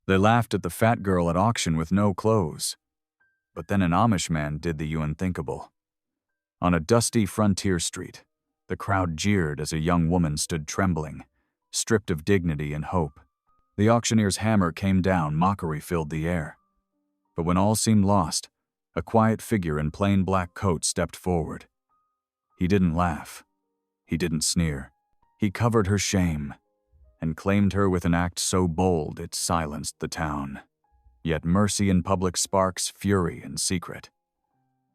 They laughed at the fat girl at auction with no clothes. But then an Amish man did the unthinkable. On a dusty frontier street, the crowd jeered as a young woman stood trembling, stripped of dignity and hope. The auctioneer's hammer came down, mockery filled the air. But when all seemed lost, a quiet figure in plain black coat stepped forward. He didn't laugh. He didn't sneer. He covered her shame and claimed her with an act so bold it silenced the town. Yet mercy in public sparks fury in secret.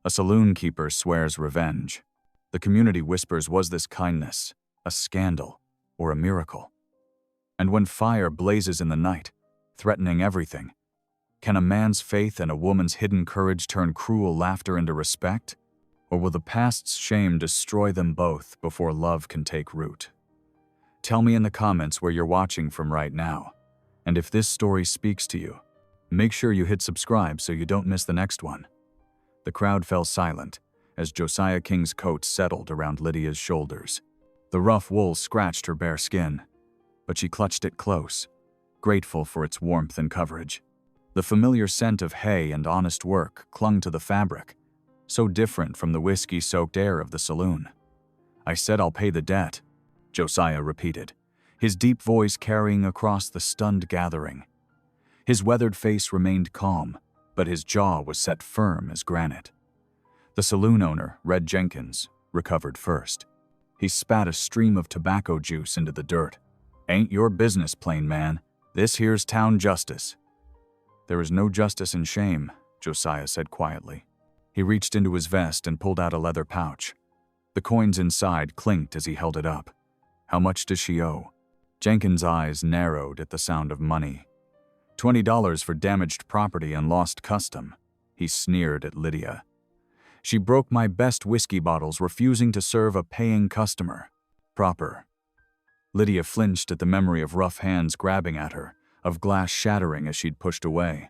A saloon keeper swears revenge. The community whispers, was this kindness a scandal or a miracle? And when fire blazes in the night, threatening everything, can a man's faith and a woman's hidden courage turn cruel laughter into respect? Or will the past's shame destroy them both before love can take root? Tell me in the comments where you're watching from right now. And if this story speaks to you, make sure you hit subscribe so you don't miss the next one. The crowd fell silent as Josiah King's coat settled around Lydia's shoulders. The rough wool scratched her bare skin, but she clutched it close, grateful for its warmth and coverage. The familiar scent of hay and honest work clung to the fabric, so different from the whiskey-soaked air of the saloon. I said I'll pay the debt, Josiah repeated, his deep voice carrying across the stunned gathering. His weathered face remained calm, but his jaw was set firm as granite. The saloon owner, Red Jenkins, recovered first. He spat a stream of tobacco juice into the dirt. Ain't your business, plain man. This here's town justice. There is no justice in shame, Josiah said quietly. He reached into his vest and pulled out a leather pouch. The coins inside clinked as he held it up. How much does she owe? Jenkins' eyes narrowed at the sound of money. $20 for damaged property and lost custom. He sneered at Lydia. She broke my best whiskey bottles, refusing to serve a paying customer. Proper. Lydia flinched at the memory of rough hands grabbing at her, of glass shattering as she'd pushed away.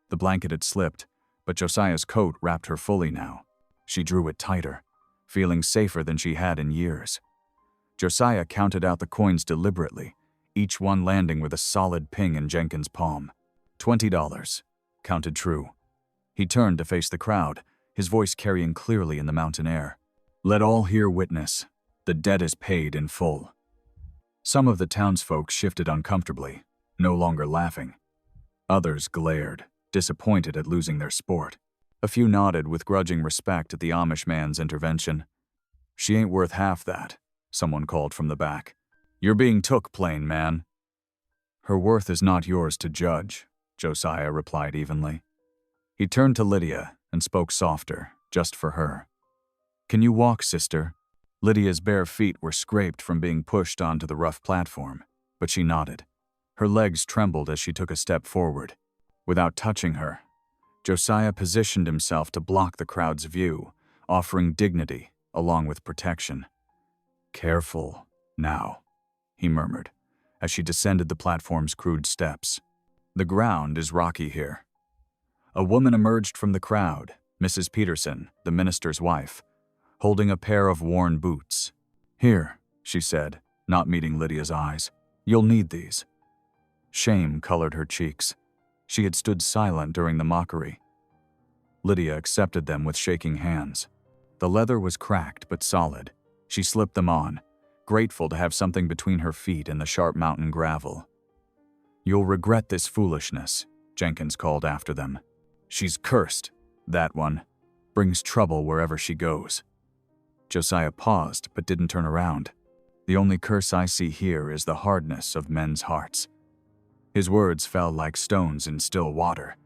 The blanket had slipped, but Josiah's coat wrapped her fully now. She drew it tighter, feeling safer than she had in years. Josiah counted out the coins deliberately, each one landing with a solid ping in Jenkins' palm. $20, counted true. He turned to face the crowd, his voice carrying clearly in the mountain air. Let all here witness. The debt is paid in full. Some of the townsfolk shifted uncomfortably, no longer laughing. Others glared, disappointed at losing their sport. A few nodded with grudging respect at the Amish man's intervention. She ain't worth half that, someone called from the back. You're being took, plain man. Her worth is not yours to judge, Josiah replied evenly. He turned to Lydia and spoke softer, just for her. Can you walk, sister? Lydia's bare feet were scraped from being pushed onto the rough platform, but she nodded. Her legs trembled as she took a step forward. Without touching her, Josiah positioned himself to block the crowd's view, offering dignity along with protection. Careful, now, he murmured, as she descended the platform's crude steps. The ground is rocky here. A woman emerged from the crowd, Mrs. Peterson, the minister's wife, holding a pair of worn boots. Here, she said, not meeting Lydia's eyes. You'll need these. Shame colored her cheeks. She had stood silent during the mockery. Lydia accepted them with shaking hands. The leather was cracked but solid. She slipped them on, grateful to have something between her feet and the sharp mountain gravel. You'll regret this foolishness, Jenkins called after them. She's cursed, that one. Brings trouble wherever she goes. Josiah paused but didn't turn around. The only curse I see here is the hardness of men's hearts. His words fell like stones in still water.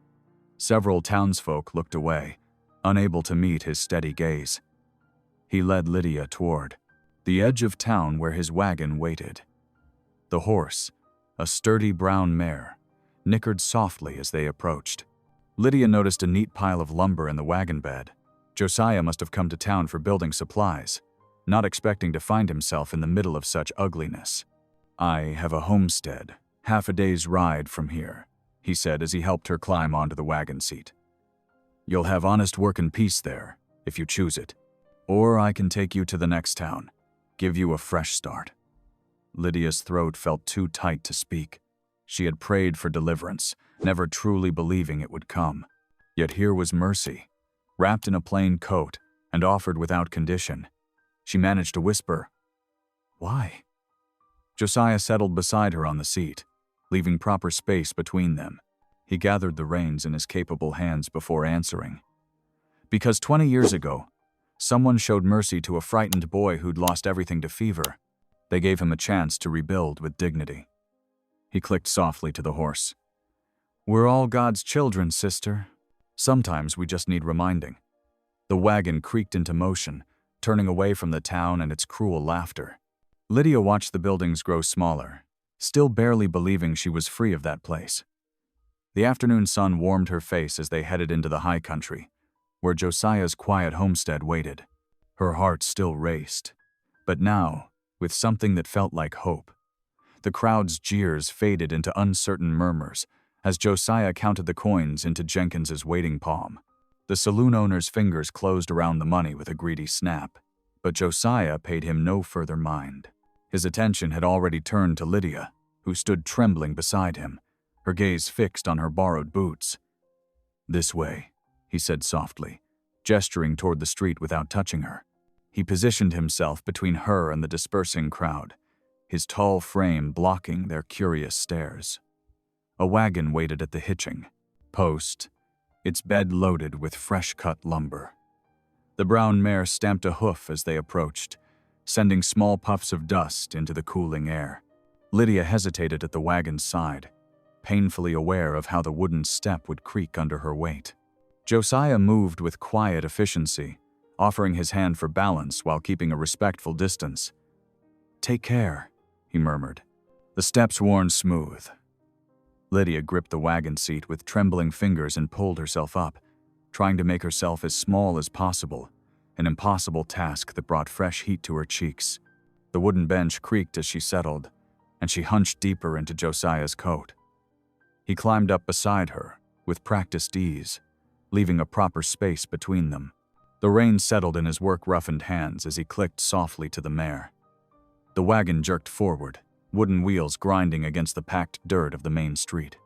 Several townsfolk looked away, unable to meet his steady gaze. He led Lydia toward the edge of town where his wagon waited. The horse, a sturdy brown mare, nickered softly as they approached. Lydia noticed a neat pile of lumber in the wagon bed. Josiah must have come to town for building supplies, not expecting to find himself in the middle of such ugliness. I have a homestead, half a day's ride from here, he said as he helped her climb onto the wagon seat. You'll have honest work and peace there, if you choose it. Or I can take you to the next town, give you a fresh start. Lydia's throat felt too tight to speak. She had prayed for deliverance, never truly believing it would come. Yet here was mercy, wrapped in a plain coat and offered without condition. She managed to whisper, "Why?" Josiah settled beside her on the seat, leaving proper space between them. He gathered the reins in his capable hands before answering. Because 20 years ago, someone showed mercy to a frightened boy who'd lost everything to fever. They gave him a chance to rebuild with dignity. He clicked softly to the horse. "We're all God's children, sister. Sometimes we just need reminding." The wagon creaked into motion, turning away from the town and its cruel laughter. Lydia watched the buildings grow smaller, still barely believing she was free of that place. The afternoon sun warmed her face as they headed into the high country, where Josiah's quiet homestead waited. Her heart still raced, but now, with something that felt like hope. The crowd's jeers faded into uncertain murmurs as Josiah counted the coins into Jenkins's waiting palm. The saloon owner's fingers closed around the money with a greedy snap, but Josiah paid him no further mind. His attention had already turned to Lydia, who stood trembling beside him, her gaze fixed on her borrowed boots. "This way," he said softly, gesturing toward the street without touching her. He positioned himself between her and the dispersing crowd, his tall frame blocking their curious stares. A wagon waited at the hitching post, its bed loaded with fresh-cut lumber. The brown mare stamped a hoof as they approached, sending small puffs of dust into the cooling air. Lydia hesitated at the wagon's side, painfully aware of how the wooden step would creak under her weight. Josiah moved with quiet efficiency, offering his hand for balance while keeping a respectful distance. "Take care," he murmured. The steps worn smooth. Lydia gripped the wagon seat with trembling fingers and pulled herself up, trying to make herself as small as possible, an impossible task that brought fresh heat to her cheeks. The wooden bench creaked as she settled, and she hunched deeper into Josiah's coat. He climbed up beside her, with practiced ease, leaving a proper space between them. The reins settled in his work-roughened hands as he clicked softly to the mare. The wagon jerked forward, wooden wheels grinding against the packed dirt of the main street.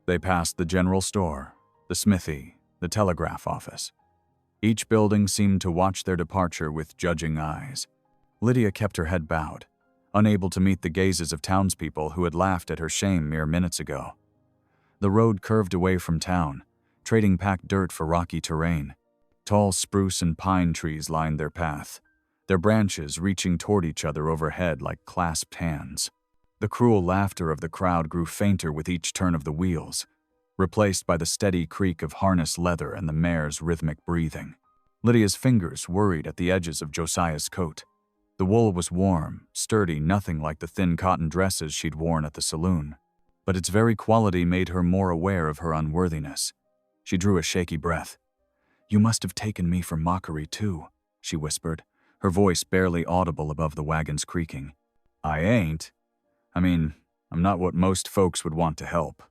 They passed the general store, the smithy, the telegraph office. Each building seemed to watch their departure with judging eyes. Lydia kept her head bowed, unable to meet the gazes of townspeople who had laughed at her shame mere minutes ago. The road curved away from town, trading packed dirt for rocky terrain. Tall spruce and pine trees lined their path, their branches reaching toward each other overhead like clasped hands. The cruel laughter of the crowd grew fainter with each turn of the wheels, replaced by the steady creak of harness leather and the mare's rhythmic breathing. Lydia's fingers worried at the edges of Josiah's coat. The wool was warm, sturdy, nothing like the thin cotton dresses she'd worn at the saloon. But its very quality made her more aware of her unworthiness. She drew a shaky breath. "You must have taken me for mockery, too," she whispered, her voice barely audible above the wagon's creaking. "I ain't. I'm not what most folks would want to help."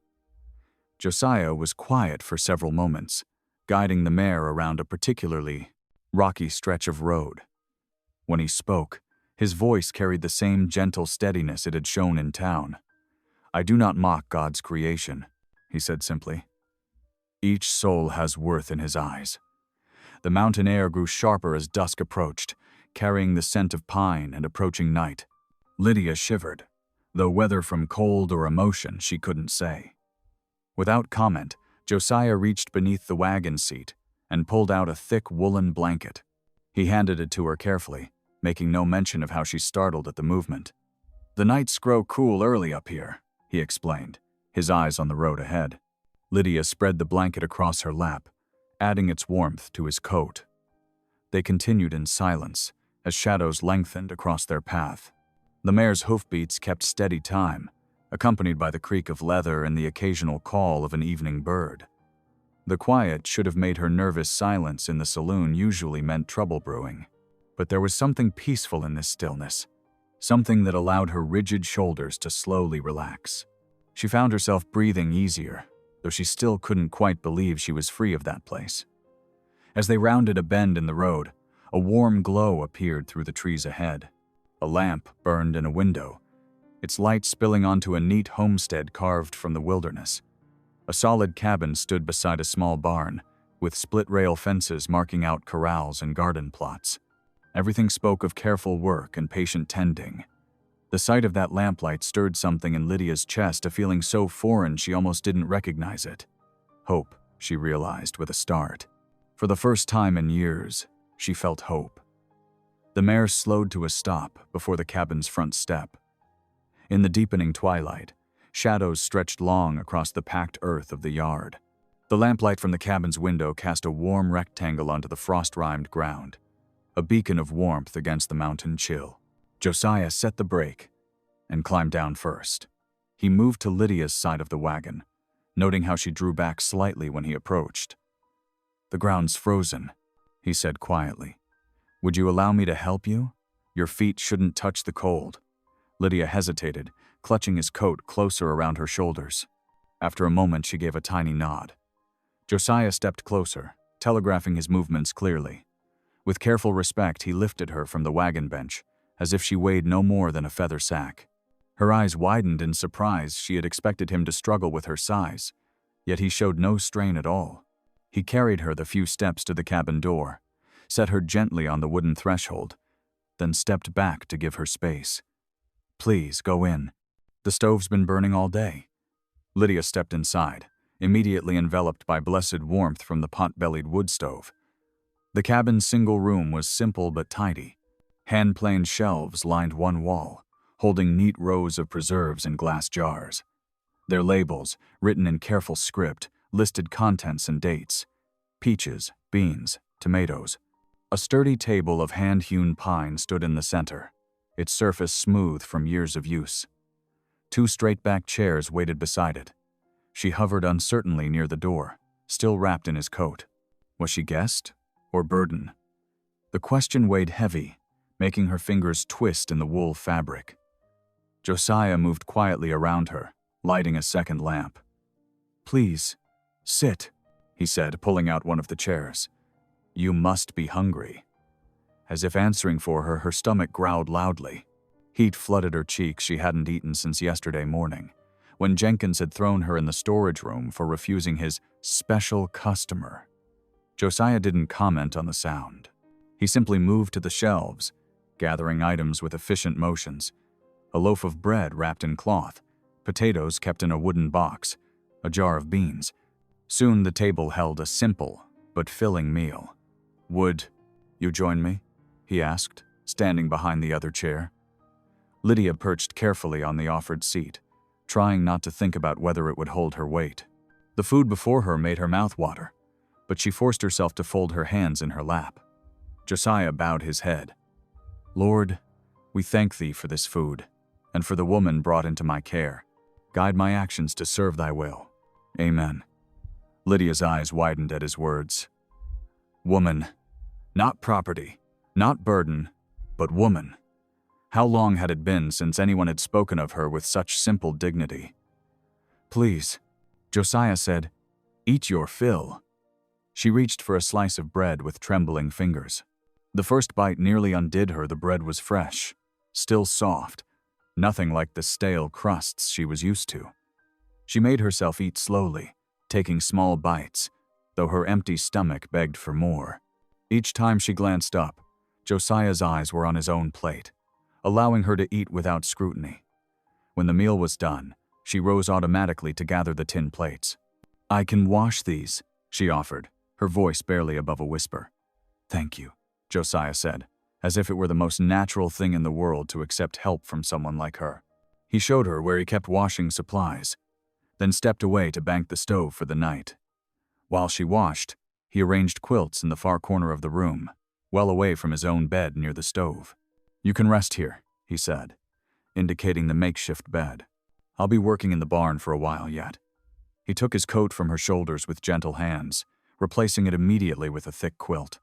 Josiah was quiet for several moments, guiding the mare around a particularly rocky stretch of road. When he spoke, his voice carried the same gentle steadiness it had shown in town. "I do not mock God's creation," he said simply. "Each soul has worth in his eyes." The mountain air grew sharper as dusk approached, carrying the scent of pine and approaching night. Lydia shivered, though whether from cold or emotion she couldn't say. Without comment, Josiah reached beneath the wagon seat and pulled out a thick woolen blanket. He handed it to her carefully, making no mention of how she startled at the movement. "The nights grow cool early up here," he explained, his eyes on the road ahead. Lydia spread the blanket across her lap, adding its warmth to his coat. They continued in silence as shadows lengthened across their path. The mare's hoofbeats kept steady time, accompanied by the creak of leather and the occasional call of an evening bird. The quiet should have made her nervous silence in the saloon usually meant trouble brewing. But there was something peaceful in this stillness, something that allowed her rigid shoulders to slowly relax. She found herself breathing easier, though she still couldn't quite believe she was free of that place. As they rounded a bend in the road, a warm glow appeared through the trees ahead. A lamp burned in a window, its light spilling onto a neat homestead carved from the wilderness. A solid cabin stood beside a small barn, with split-rail fences marking out corrals and garden plots. Everything spoke of careful work and patient tending. The sight of that lamplight stirred something in Lydia's chest, a feeling so foreign she almost didn't recognize it. Hope, she realized with a start. For the first time in years, she felt hope. The mare slowed to a stop before the cabin's front step. In the deepening twilight, shadows stretched long across the packed earth of the yard. The lamplight from the cabin's window cast a warm rectangle onto the frost-rimed ground, a beacon of warmth against the mountain chill. Josiah set the brake and climbed down first. He moved to Lydia's side of the wagon, noting how she drew back slightly when he approached. "The ground's frozen," he said quietly. "Would you allow me to help you? Your feet shouldn't touch the cold." Lydia hesitated, clutching his coat closer around her shoulders. After a moment, she gave a tiny nod. Josiah stepped closer, telegraphing his movements clearly. With careful respect, he lifted her from the wagon bench, as if she weighed no more than a feather sack. Her eyes widened in surprise. She had expected him to struggle with her size, yet he showed no strain at all. He carried her the few steps to the cabin door, set her gently on the wooden threshold, then stepped back to give her space. "Please, go in. The stove's been burning all day." Lydia stepped inside, immediately enveloped by blessed warmth from the pot-bellied wood stove. The cabin's single room was simple but tidy. Hand-planed shelves lined one wall, holding neat rows of preserves in glass jars. Their labels, written in careful script, listed contents and dates: peaches, beans, tomatoes. A sturdy table of hand-hewn pine stood in the center, its surface smooth from years of use. Two straight-back chairs waited beside it. She hovered uncertainly near the door, still wrapped in his coat. Was she guest or burden? The question weighed heavy, making her fingers twist in the wool fabric. Josiah moved quietly around her, lighting a second lamp. "Please, sit," he said, pulling out one of the chairs. "You must be hungry." As if answering for her, her stomach growled loudly. Heat flooded her cheeks. She hadn't eaten since yesterday morning, when Jenkins had thrown her in the storage room for refusing his special customer. Josiah didn't comment on the sound. He simply moved to the shelves, gathering items with efficient motions. A loaf of bread wrapped in cloth, potatoes kept in a wooden box, a jar of beans. Soon the table held a simple but filling meal. "Would you join me?" he asked, standing behind the other chair. Lydia perched carefully on the offered seat, trying not to think about whether it would hold her weight. The food before her made her mouth water, but she forced herself to fold her hands in her lap. Josiah bowed his head. "Lord, we thank thee for this food, and for the woman brought into my care. Guide my actions to serve thy will. Amen." Lydia's eyes widened at his words. Woman. Not property, not burden, but woman. How long had it been since anyone had spoken of her with such simple dignity? "Please," Josiah said, "eat your fill." She reached for a slice of bread with trembling fingers. The first bite nearly undid her. The bread was fresh, still soft, nothing like the stale crusts she was used to. She made herself eat slowly, taking small bites, though her empty stomach begged for more. Each time she glanced up, Josiah's eyes were on his own plate, allowing her to eat without scrutiny. When the meal was done, she rose automatically to gather the tin plates. "I can wash these," she offered, her voice barely above a whisper. "Thank you," Josiah said, as if it were the most natural thing in the world to accept help from someone like her. He showed her where he kept washing supplies, then stepped away to bank the stove for the night. While she washed, he arranged quilts in the far corner of the room, well away from his own bed near the stove. "You can rest here," he said, indicating the makeshift bed. "I'll be working in the barn for a while yet." He took his coat from her shoulders with gentle hands, replacing it immediately with a thick quilt.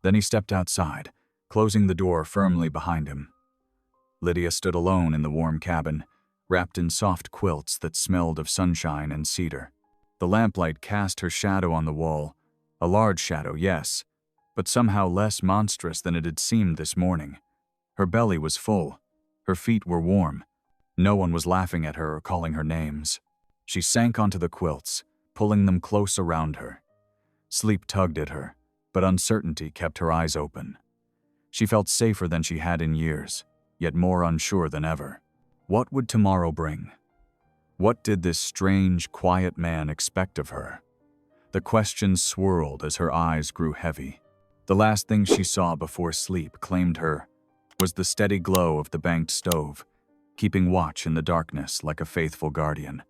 Then he stepped outside, closing the door firmly behind him. Lydia stood alone in the warm cabin, wrapped in soft quilts that smelled of sunshine and cedar. The lamplight cast her shadow on the wall, a large shadow, yes, but somehow less monstrous than it had seemed this morning. Her belly was full, her feet were warm. No one was laughing at her or calling her names. She sank onto the quilts, pulling them close around her. Sleep tugged at her, but uncertainty kept her eyes open. She felt safer than she had in years, yet more unsure than ever. What would tomorrow bring? What did this strange, quiet man expect of her? The questions swirled as her eyes grew heavy. The last thing she saw before sleep claimed her was the steady glow of the banked stove, keeping watch in the darkness like a faithful guardian.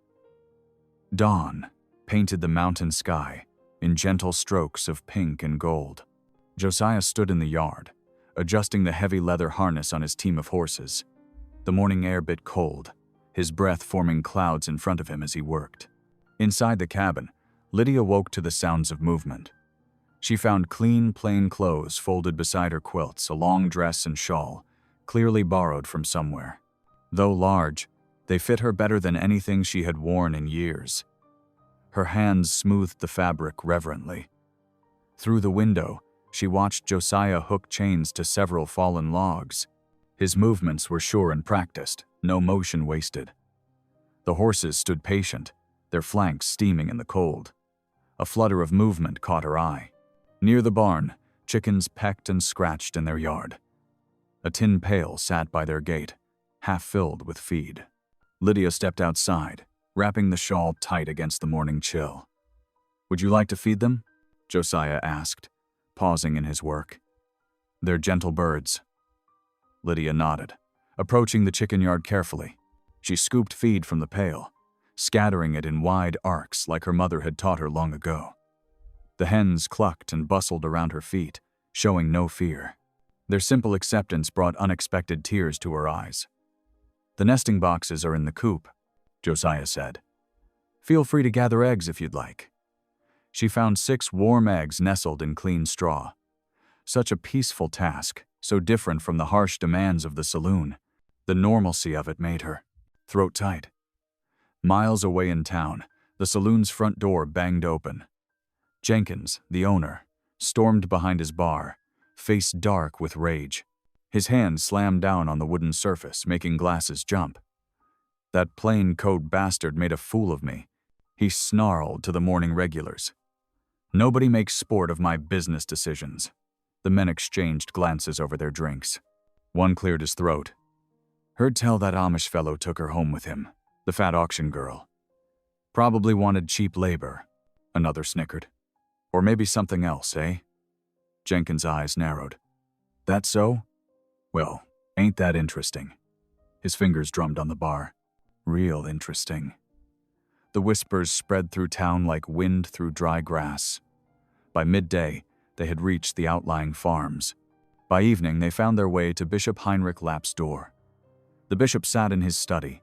Dawn painted the mountain sky in gentle strokes of pink and gold. Josiah stood in the yard, adjusting the heavy leather harness on his team of horses. The morning air bit cold, his breath forming clouds in front of him as he worked. Inside the cabin, Lydia woke to the sounds of movement. She found clean, plain clothes folded beside her quilts, a long dress and shawl, clearly borrowed from somewhere. Though large, they fit her better than anything she had worn in years. Her hands smoothed the fabric reverently. Through the window, she watched Josiah hook chains to several fallen logs. His movements were sure and practiced, no motion wasted. The horses stood patient, their flanks steaming in the cold. A flutter of movement caught her eye. Near the barn, chickens pecked and scratched in their yard. A tin pail sat by their gate, half filled with feed. Lydia stepped outside, wrapping the shawl tight against the morning chill. "Would you like to feed them?" Josiah asked, pausing in his work. "They're gentle birds." Lydia nodded, approaching the chicken yard carefully. She scooped feed from the pail, scattering it in wide arcs like her mother had taught her long ago. The hens clucked and bustled around her feet, showing no fear. Their simple acceptance brought unexpected tears to her eyes. "The nesting boxes are in the coop," Josiah said. "Feel free to gather eggs if you'd like." She found 6 warm eggs nestled in clean straw. Such a peaceful task, so different from the harsh demands of the saloon. The normalcy of it made her throat tight. Miles away in town, the saloon's front door banged open. Jenkins, the owner, stormed behind his bar, face dark with rage. His hand slammed down on the wooden surface, making glasses jump. "That plain coat bastard made a fool of me," he snarled to the morning regulars. "Nobody makes sport of my business decisions." The men exchanged glances over their drinks. One cleared his throat. "Heard tell that Amish fellow took her home with him, the fat auction girl. Probably wanted cheap labor," another snickered. "Or maybe something else, eh?" Jenkins' eyes narrowed. "That so? Well, ain't that interesting?" His fingers drummed on the bar. "Real interesting." The whispers spread through town like wind through dry grass. By midday, they had reached the outlying farms. By evening, they found their way to Bishop Heinrich Lapp's door. The bishop sat in his study,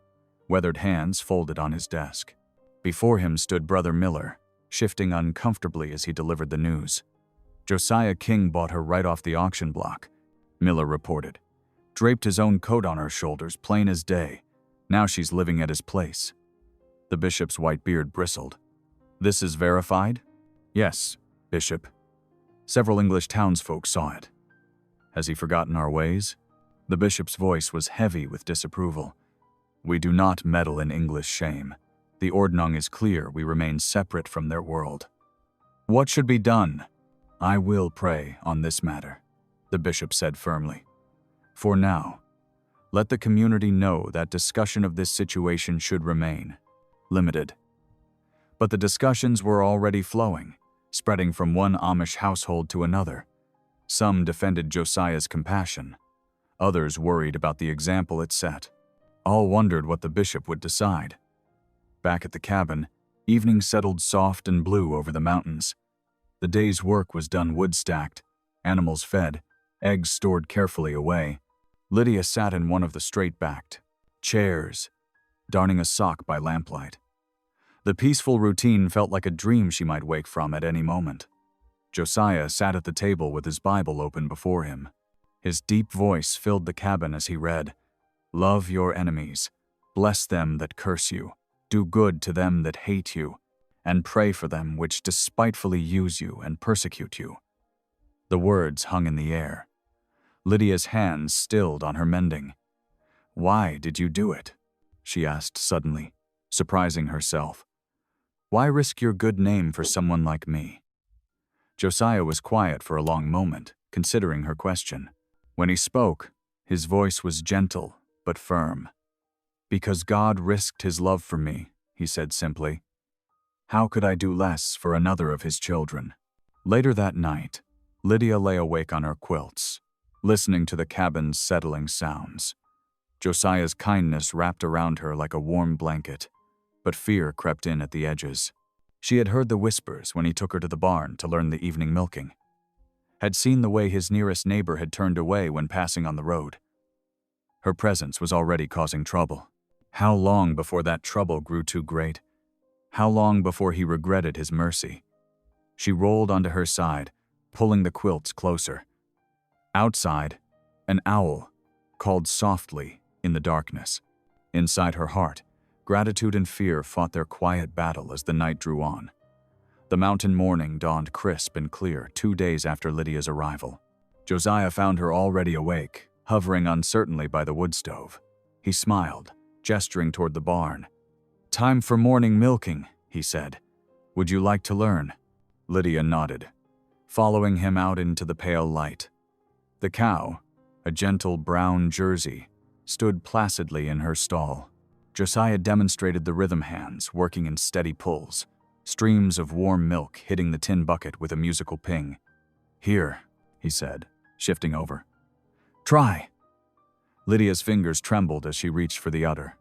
weathered hands folded on his desk. Before him stood Brother Miller, shifting uncomfortably as he delivered the news. "Josiah King bought her right off the auction block," Miller reported. "Draped his own coat on her shoulders, plain as day. Now she's living at his place." The bishop's white beard bristled. "This is verified?" "Yes, Bishop. Several English townsfolk saw it." "Has he forgotten our ways?" The bishop's voice was heavy with disapproval. "We do not meddle in English shame. The Ordnung is clear, we remain separate from their world." "What should be done?" "I will pray on this matter," the bishop said firmly. "For now, let the community know that discussion of this situation should remain limited." But the discussions were already flowing, spreading from one Amish household to another. Some defended Josiah's compassion. Others worried about the example it set. All wondered what the bishop would decide. Back at the cabin, evening settled soft and blue over the mountains. The day's work was done wood-stacked, animals fed, eggs stored carefully away. Lydia sat in one of the straight-backed chairs, darning a sock by lamplight. The peaceful routine felt like a dream she might wake from at any moment. Josiah sat at the table with his Bible open before him. His deep voice filled the cabin as he read, "Love your enemies, bless them that curse you, do good to them that hate you, and pray for them which despitefully use you and persecute you." The words hung in the air. Lydia's hands stilled on her mending. "Why did you do it?" she asked suddenly, surprising herself. Why risk your good name for someone like me? Josiah was quiet for a long moment, considering her question. When he spoke, his voice was gentle but firm. Because God risked his love for me, he said simply. How could I do less for another of his children? Later that night, Lydia lay awake on her quilts, listening to the cabin's settling sounds. Josiah's kindness wrapped around her like a warm blanket, but fear crept in at the edges. She had heard the whispers when he took her to the barn to learn the evening milking, had seen the way his nearest neighbor had turned away when passing on the road. Her presence was already causing trouble. How long before that trouble grew too great? How long before he regretted his mercy? She rolled onto her side, pulling the quilts closer. Outside, an owl called softly in the darkness. Inside her heart, gratitude and fear fought their quiet battle as the night drew on. The mountain morning dawned crisp and clear 2 days after Lydia's arrival. Josiah found her already awake, hovering uncertainly by the wood stove. He smiled, gesturing toward the barn. Time for morning milking, he said. Would you like to learn? Lydia nodded, following him out into the pale light. The cow, a gentle brown Jersey, stood placidly in her stall. Josiah demonstrated the rhythm hands working in steady pulls, streams of warm milk hitting the tin bucket with a musical ping. Here, he said, shifting over. Try. Lydia's fingers trembled as she reached for the udder.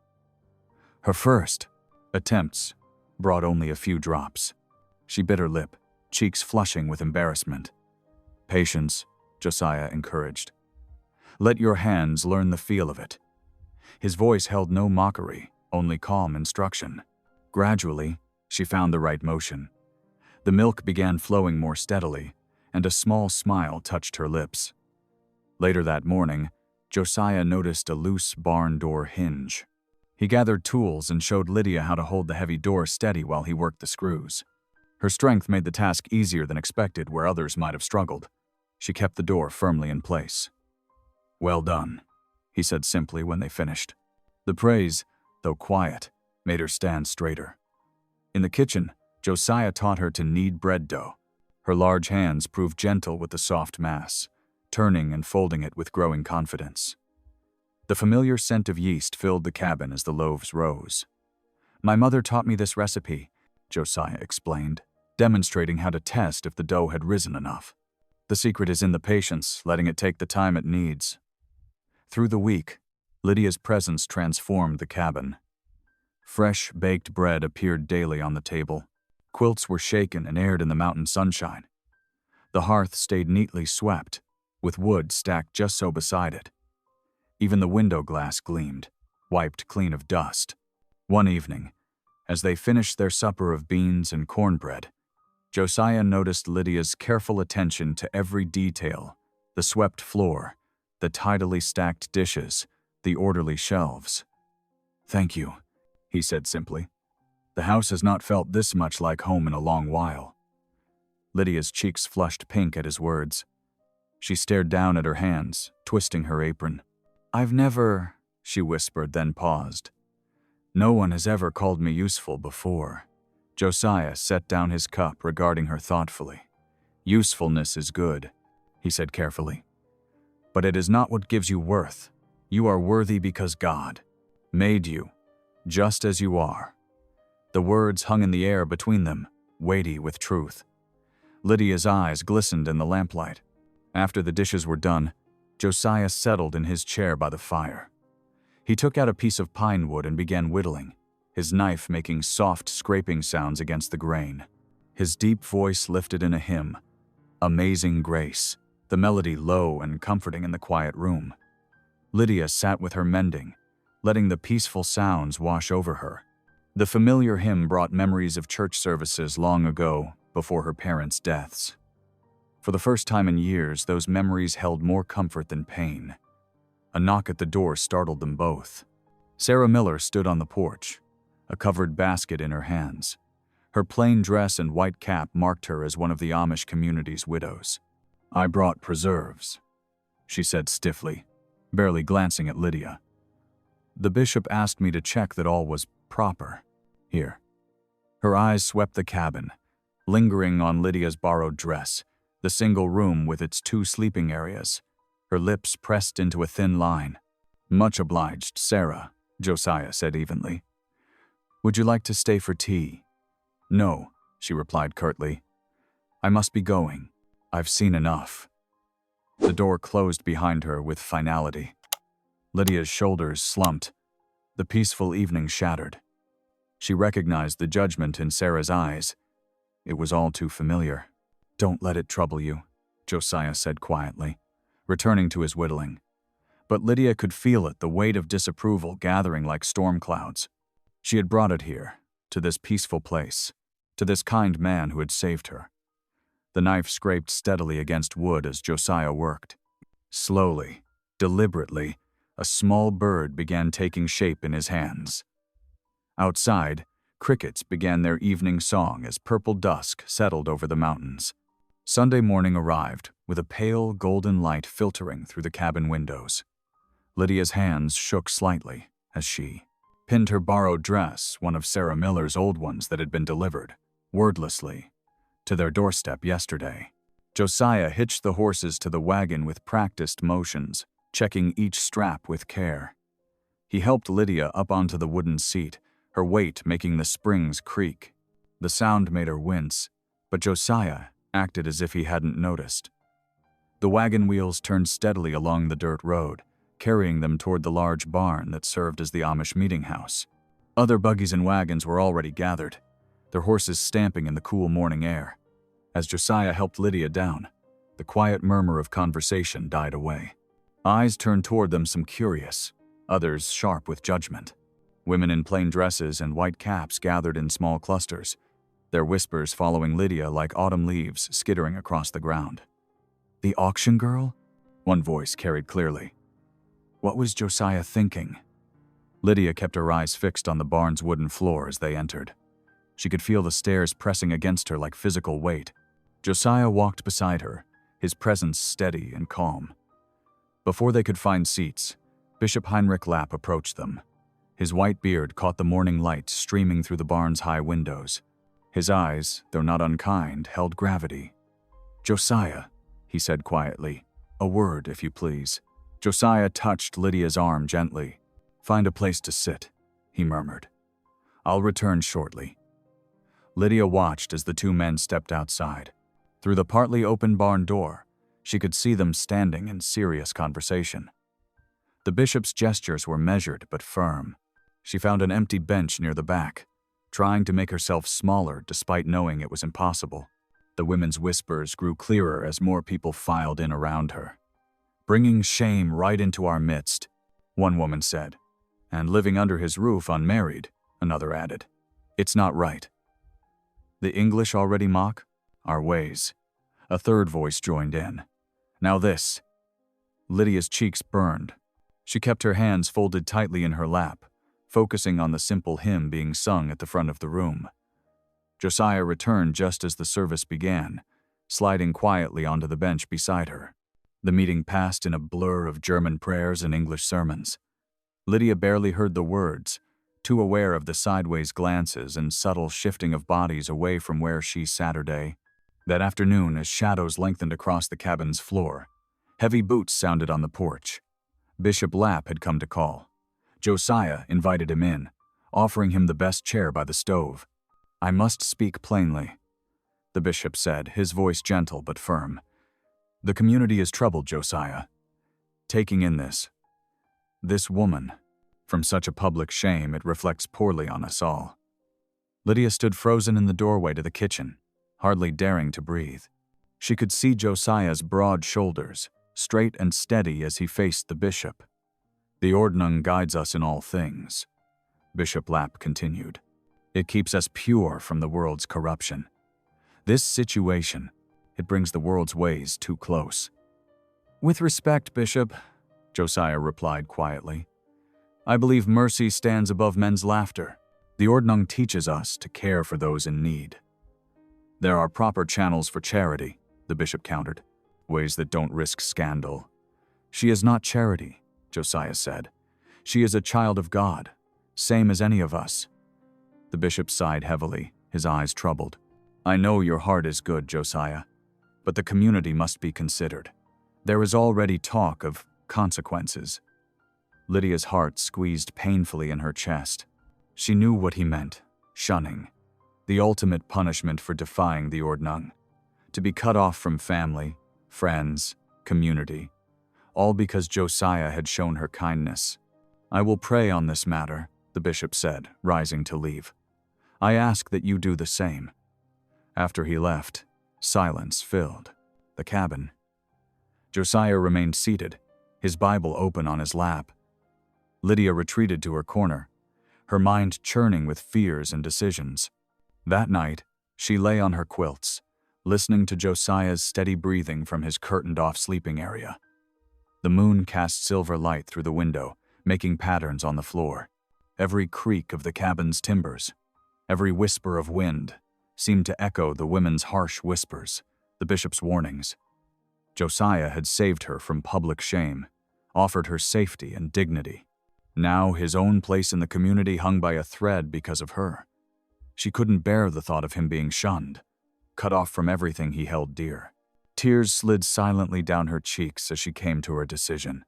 Her first attempts brought only a few drops. She bit her lip, cheeks flushing with embarrassment. Patience, Josiah encouraged. Let your hands learn the feel of it. His voice held no mockery, only calm instruction. Gradually, she found the right motion. The milk began flowing more steadily, and a small smile touched her lips. Later that morning, Josiah noticed a loose barn door hinge. He gathered tools and showed Lydia how to hold the heavy door steady while he worked the screws. Her strength made the task easier than expected where others might have struggled. She kept the door firmly in place. Well done, he said simply when they finished. The praise, though quiet, made her stand straighter. In the kitchen, Josiah taught her to knead bread dough. Her large hands proved gentle with the soft mass, turning and folding it with growing confidence. The familiar scent of yeast filled the cabin as the loaves rose. My mother taught me this recipe, Josiah explained, demonstrating how to test if the dough had risen enough. The secret is in the patience, letting it take the time it needs. Through the week, Lydia's presence transformed the cabin. Fresh, baked bread appeared daily on the table. Quilts were shaken and aired in the mountain sunshine. The hearth stayed neatly swept, with wood stacked just so beside it. Even the window glass gleamed, wiped clean of dust. One evening, as they finished their supper of beans and cornbread, Josiah noticed Lydia's careful attention to every detail, the swept floor, the tidily stacked dishes, the orderly shelves. Thank you, he said simply. The house has not felt this much like home in a long while. Lydia's cheeks flushed pink at his words. She stared down at her hands, twisting her apron. I've never, she whispered, then paused. No one has ever called me useful before. Josiah set down his cup, regarding her thoughtfully. Usefulness is good, he said carefully. But it is not what gives you worth. You are worthy because God made you, just as you are. The words hung in the air between them, weighty with truth. Lydia's eyes glistened in the lamplight. After the dishes were done, Josiah settled in his chair by the fire. He took out a piece of pine wood and began whittling, his knife making soft scraping sounds against the grain. His deep voice lifted in a hymn, Amazing Grace, the melody low and comforting in the quiet room. Lydia sat with her mending, letting the peaceful sounds wash over her. The familiar hymn brought memories of church services long ago, before her parents' deaths. For the first time in years, those memories held more comfort than pain. A knock at the door startled them both. Sarah Miller stood on the porch, a covered basket in her hands. Her plain dress and white cap marked her as one of the Amish community's widows. I brought preserves, she said stiffly, barely glancing at Lydia. The bishop asked me to check that all was proper. Here. Her eyes swept the cabin, lingering on Lydia's borrowed dress, the single room with its 2 sleeping areas. Her lips pressed into a thin line. "Much obliged, Sarah," Josiah said evenly. "Would you like to stay for tea?" "No," she replied curtly. "I must be going. I've seen enough." The door closed behind her with finality. Lydia's shoulders slumped, the peaceful evening shattered. She recognized the judgment in Sarah's eyes. It was all too familiar. "Don't let it trouble you," Josiah said quietly, returning to his whittling. But Lydia could feel it, the weight of disapproval gathering like storm clouds. She had brought it here, to this peaceful place, to this kind man who had saved her. The knife scraped steadily against wood as Josiah worked. Slowly, deliberately, a small bird began taking shape in his hands. Outside, crickets began their evening song as purple dusk settled over the mountains. Sunday morning arrived, with a pale golden light filtering through the cabin windows. Lydia's hands shook slightly as she pinned her borrowed dress, one of Sarah Miller's old ones that had been delivered, wordlessly, to their doorstep yesterday. Josiah hitched the horses to the wagon with practiced motions, checking each strap with care. He helped Lydia up onto the wooden seat, her weight making the springs creak. The sound made her wince, but Josiah acted as if he hadn't noticed. The wagon wheels turned steadily along the dirt road, carrying them toward the large barn that served as the Amish meeting house. Other buggies and wagons were already gathered, their horses stamping in the cool morning air. As Josiah helped Lydia down, the quiet murmur of conversation died away. Eyes turned toward them, some curious, others sharp with judgment. Women in plain dresses and white caps gathered in small clusters, their whispers following Lydia like autumn leaves skittering across the ground. "The auction girl?" one voice carried clearly. What was Josiah thinking? Lydia kept her eyes fixed on the barn's wooden floor as they entered. She could feel the stairs pressing against her like physical weight. Josiah walked beside her, his presence steady and calm. Before they could find seats, Bishop Heinrich Lapp approached them. His white beard caught the morning light streaming through the barn's high windows. His eyes, though not unkind, held gravity. "Josiah," he said quietly, "a word, if you please." Josiah touched Lydia's arm gently. "Find a place to sit," he murmured. "I'll return shortly." Lydia watched as the 2 men stepped outside. Through the partly open barn door, she could see them standing in serious conversation. The bishop's gestures were measured but firm. She found an empty bench near the back, trying to make herself smaller despite knowing it was impossible. The women's whispers grew clearer as more people filed in around her. "Bringing shame right into our midst," one woman said. "And living under his roof unmarried," another added. "It's not right." "The English already mock our ways," a third voice joined in. "Now this." Lydia's cheeks burned. She kept her hands folded tightly in her lap, focusing on the simple hymn being sung at the front of the room. Josiah returned just as the service began, sliding quietly onto the bench beside her. The meeting passed in a blur of German prayers and English sermons. Lydia barely heard the words, too aware of the sideways glances and subtle shifting of bodies away from where she sat her day. That afternoon, as shadows lengthened across the cabin's floor, heavy boots sounded on the porch. Bishop Lapp had come to call. Josiah invited him in, offering him the best chair by the stove. "I must speak plainly," the bishop said, his voice gentle but firm. "The community is troubled, Josiah. Taking in this woman. From such a public shame, it reflects poorly on us all." Lydia stood frozen in the doorway to the kitchen, hardly daring to breathe. She could see Josiah's broad shoulders, straight and steady as he faced the bishop. "The Ordnung guides us in all things," Bishop Lapp continued. "It keeps us pure from the world's corruption. This situation, it brings the world's ways too close." "With respect, Bishop," Josiah replied quietly, "I believe mercy stands above men's laughter. The Ordnung teaches us to care for those in need." "There are proper channels for charity," the bishop countered, "ways that don't risk scandal." "She is not charity," Josiah said. She is a child of God, same as any of us." The bishop sighed heavily, his eyes troubled. "I know your heart is good, Josiah, but the community must be considered. There is already talk of consequences." Lydia's heart squeezed painfully in her chest. She knew what he meant: shunning, the ultimate punishment for defying the ordnung. To be cut off from family, friends, community, all because Josiah had shown her kindness. "I will pray on this matter," the bishop said, rising to leave. "I ask that you do the same." After he left, silence filled the cabin. Josiah remained seated, his Bible open on his lap. Lydia retreated to her corner, her mind churning with fears and decisions. That night, she lay on her quilts, listening to Josiah's steady breathing from his curtained-off sleeping area. The moon cast silver light through the window, making patterns on the floor. Every creak of the cabin's timbers, every whisper of wind, seemed to echo the women's harsh whispers, the bishop's warnings. Josiah had saved her from public shame, offered her safety and dignity. Now his own place in the community hung by a thread because of her. She couldn't bear the thought of him being shunned, cut off from everything he held dear. Tears slid silently down her cheeks as she came to her decision.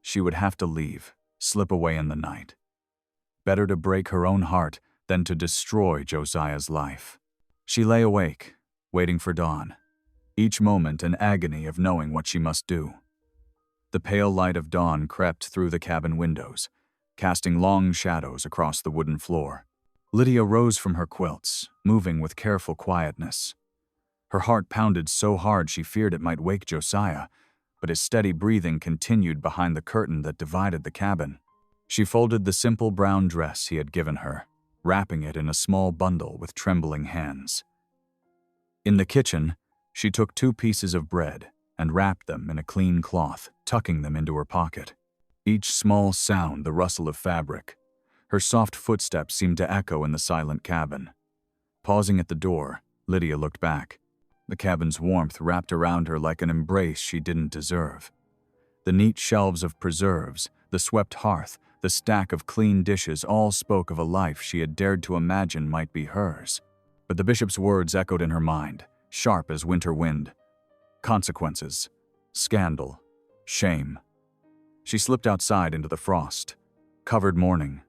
She would have to leave, slip away in the night. Better to break her own heart than to destroy Josiah's life. She lay awake, waiting for dawn, each moment an agony of knowing what she must do. The pale light of dawn crept through the cabin windows, casting long shadows across the wooden floor. Lydia rose from her quilts, moving with careful quietness. Her heart pounded so hard she feared it might wake Josiah, but his steady breathing continued behind the curtain that divided the cabin. She folded the simple brown dress he had given her, wrapping it in a small bundle with trembling hands. In the kitchen, she took 2 pieces of bread and wrapped them in a clean cloth, tucking them into her pocket. Each small sound the rustle of fabric. Her soft footsteps seemed to echo in the silent cabin. Pausing at the door, Lydia looked back. The cabin's warmth wrapped around her like an embrace she didn't deserve. The neat shelves of preserves, the swept hearth, the stack of clean dishes all spoke of a life she had dared to imagine might be hers. But the bishop's words echoed in her mind, sharp as winter wind. Consequences, scandal, shame. She slipped outside into the frost. Covered morning.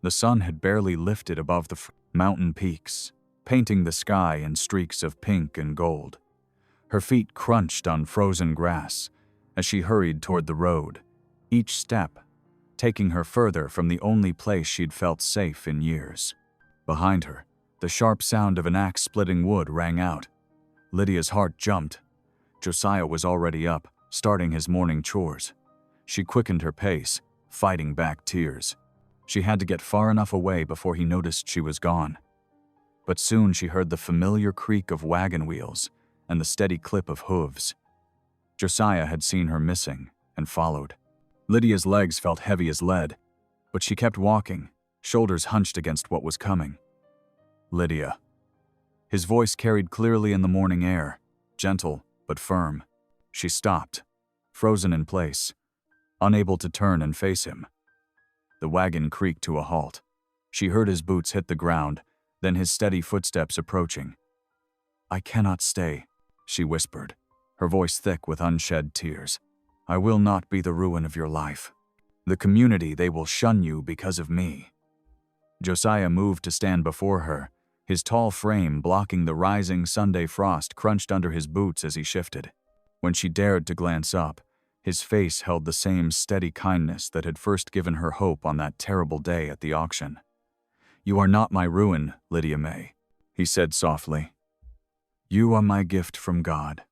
The sun had barely lifted above the mountain peaks, painting the sky in streaks of pink and gold. Her feet crunched on frozen grass as she hurried toward the road, each step taking her further from the only place she'd felt safe in years. Behind her, the sharp sound of an axe splitting wood rang out. Lydia's heart jumped. Josiah was already up, starting his morning chores. She quickened her pace, fighting back tears. She had to get far enough away before he noticed she was gone. But soon she heard the familiar creak of wagon wheels and the steady clip of hooves. Josiah had seen her missing and followed. Lydia's legs felt heavy as lead, but she kept walking, shoulders hunched against what was coming. "Lydia." His voice carried clearly in the morning air, gentle but firm. She stopped, frozen in place, unable to turn and face him. The wagon creaked to a halt. She heard his boots hit the ground, then his steady footsteps approaching. "I cannot stay," she whispered, her voice thick with unshed tears. "I will not be the ruin of your life. The community, they will shun you because of me." Josiah moved to stand before her, his tall frame blocking the rising Sunday frost crunched under his boots as he shifted. When she dared to glance up, his face held the same steady kindness that had first given her hope on that terrible day at the auction. "You are not my ruin, Lydia May," he said softly. "You are my gift from God,"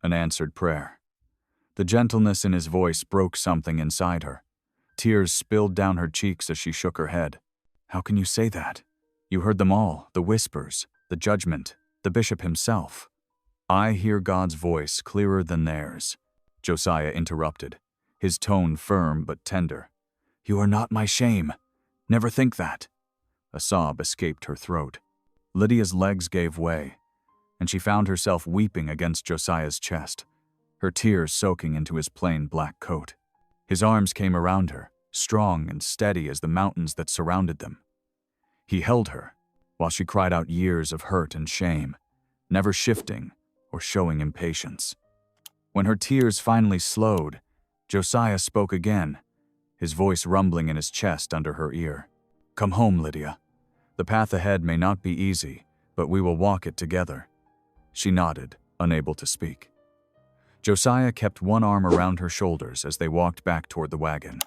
an answered prayer. The gentleness in his voice broke something inside her. Tears spilled down her cheeks as she shook her head. "How can you say that? You heard them all, the whispers, the judgment, the bishop himself." "I hear God's voice clearer than theirs," Josiah interrupted, his tone firm but tender. "You are not my shame. Never think that." A sob escaped her throat. Lydia's legs gave way, and she found herself weeping against Josiah's chest, her tears soaking into his plain black coat. His arms came around her, strong and steady as the mountains that surrounded them. He held her, while she cried out years of hurt and shame, never shifting or showing impatience. When her tears finally slowed, Josiah spoke again, his voice rumbling in his chest under her ear. "Come home, Lydia. The path ahead may not be easy, but we will walk it together." She nodded, unable to speak. Josiah kept one arm around her shoulders as they walked back toward the wagon.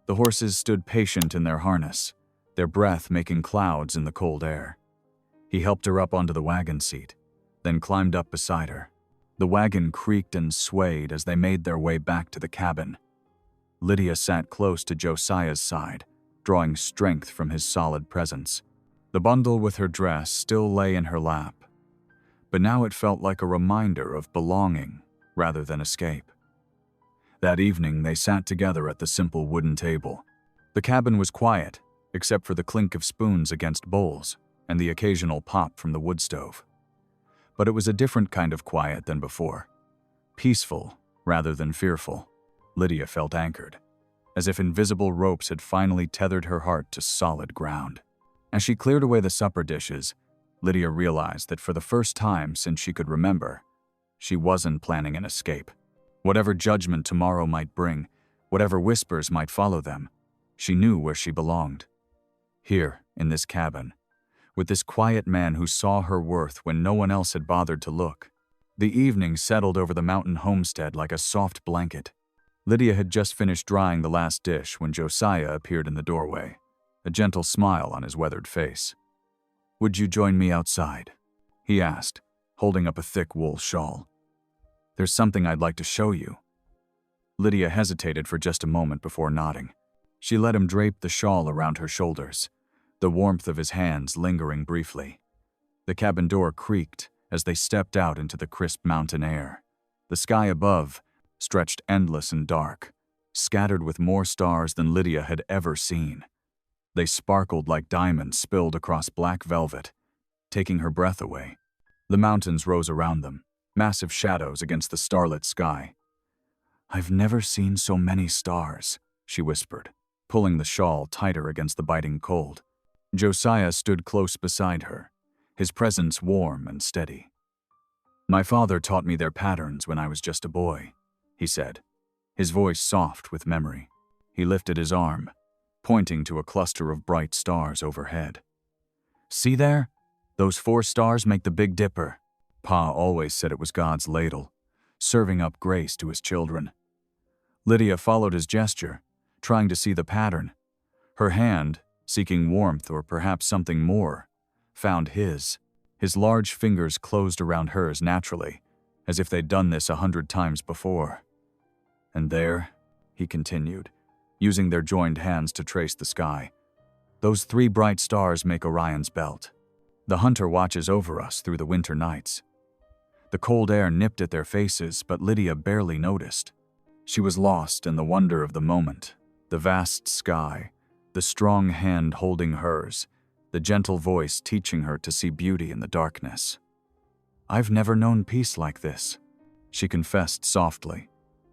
The horses stood patient in their harness, their breath making clouds in the cold air. He helped her up onto the wagon seat, then climbed up beside her. The wagon creaked and swayed as they made their way back to the cabin. Lydia sat close to Josiah's side, drawing strength from his solid presence. The bundle with her dress still lay in her lap, but now it felt like a reminder of belonging rather than escape. That evening, they sat together at the simple wooden table. The cabin was quiet, except for the clink of spoons against bowls and the occasional pop from the wood stove. But it was a different kind of quiet than before. Peaceful rather than fearful. Lydia felt anchored, as if invisible ropes had finally tethered her heart to solid ground. As she cleared away the supper dishes, Lydia realized that for the first time since she could remember, she wasn't planning an escape. Whatever judgment tomorrow might bring, whatever whispers might follow them, she knew where she belonged. Here, in this cabin, with this quiet man who saw her worth when no one else had bothered to look. The evening settled over the mountain homestead like a soft blanket. Lydia had just finished drying the last dish when Josiah appeared in the doorway, a gentle smile on his weathered face. "Would you join me outside?" he asked, holding up a thick wool shawl. "There's something I'd like to show you." Lydia hesitated for just a moment before nodding. She let him drape the shawl around her shoulders, the warmth of his hands lingering briefly. The cabin door creaked as they stepped out into the crisp mountain air. The sky above stretched endless and dark, scattered with more stars than Lydia had ever seen. They sparkled like diamonds spilled across black velvet, taking her breath away. The mountains rose around them, massive shadows against the starlit sky. "I've never seen so many stars," she whispered, pulling the shawl tighter against the biting cold. Josiah stood close beside her, his presence warm and steady. "My father taught me their patterns when I was just a boy," he said, his voice soft with memory. He lifted his arm, pointing to a cluster of bright stars overhead. "See there? Those 4 stars make the Big Dipper. Pa always said it was God's ladle, serving up grace to his children." Lydia followed his gesture, trying to see the pattern. Her hand, seeking warmth or perhaps something more, found his. His large fingers closed around hers naturally, as if they'd done this 100 times before. "And there," he continued, using their joined hands to trace the sky, "those 3 bright stars make Orion's belt. The hunter watches over us through the winter nights." The cold air nipped at their faces, but Lydia barely noticed. She was lost in the wonder of the moment, the vast sky, the strong hand holding hers, the gentle voice teaching her to see beauty in the darkness. "I've never known peace like this," she confessed softly,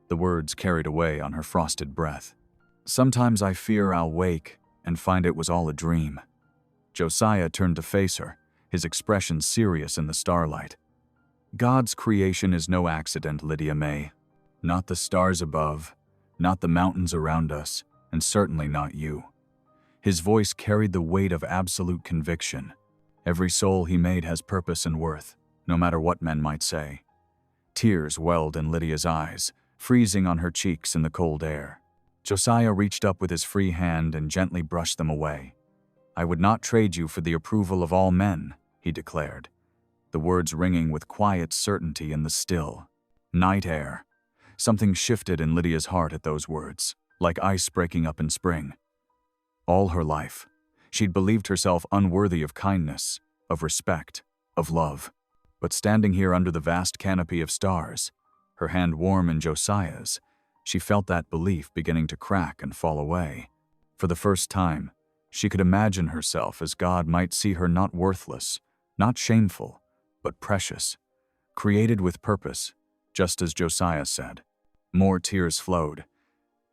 the words carried away on her frosted breath. "Sometimes I fear I'll wake and find it was all a dream." Josiah turned to face her, his expression serious in the starlight. "God's creation is no accident, Lydia May. Not the stars above, not the mountains around us, and certainly not you." His voice carried the weight of absolute conviction. Every soul he made has purpose and worth, no matter what men might say. Tears welled in Lydia's eyes, freezing on her cheeks in the cold air. Josiah reached up with his free hand and gently brushed them away. "I would not trade you for the approval of all men," he declared, the words ringing with quiet certainty in the still, night air. Something shifted in Lydia's heart at those words, like ice breaking up in spring. All her life, she'd believed herself unworthy of kindness, of respect, of love. But standing here under the vast canopy of stars, her hand warm in Josiah's, she felt that belief beginning to crack and fall away. For the first time, she could imagine herself as God might see her, not worthless, not shameful, but precious, created with purpose, just as Josiah said. More tears flowed,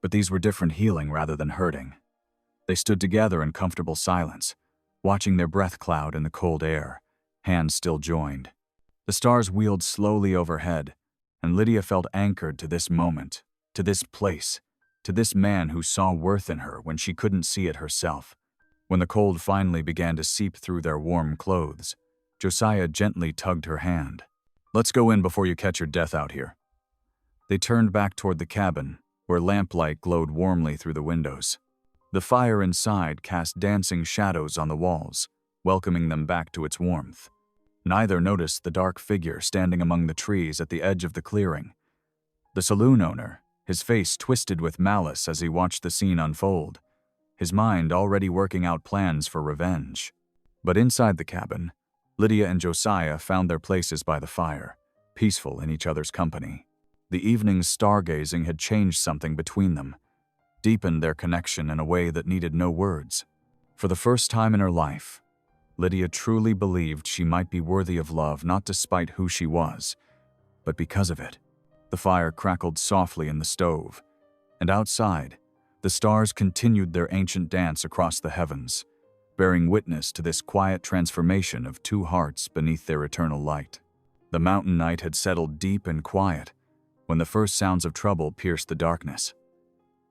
But these were different, healing rather than hurting. They stood together in comfortable silence, watching their breath cloud in the cold air, hands still joined. The stars wheeled slowly overhead, and Lydia felt anchored to this moment, to this place, to this man who saw worth in her when she couldn't see it herself. When the cold finally began to seep through their warm clothes, Josiah gently tugged her hand. "Let's go in before you catch your death out here." They turned back toward the cabin, where lamplight glowed warmly through the windows. The fire inside cast dancing shadows on the walls, welcoming them back to its warmth. Neither noticed the dark figure standing among the trees at the edge of the clearing. The saloon owner, his face twisted with malice as he watched the scene unfold, his mind already working out plans for revenge. But inside the cabin, Lydia and Josiah found their places by the fire, peaceful in each other's company. The evening's stargazing had changed something between them, deepened their connection in a way that needed no words. For the first time in her life, Lydia truly believed she might be worthy of love, not despite who she was, but because of it. The fire crackled softly in the stove, and outside, the stars continued their ancient dance across the heavens, bearing witness to this quiet transformation of two hearts beneath their eternal light. The mountain night had settled deep and quiet when the first sounds of trouble pierced the darkness.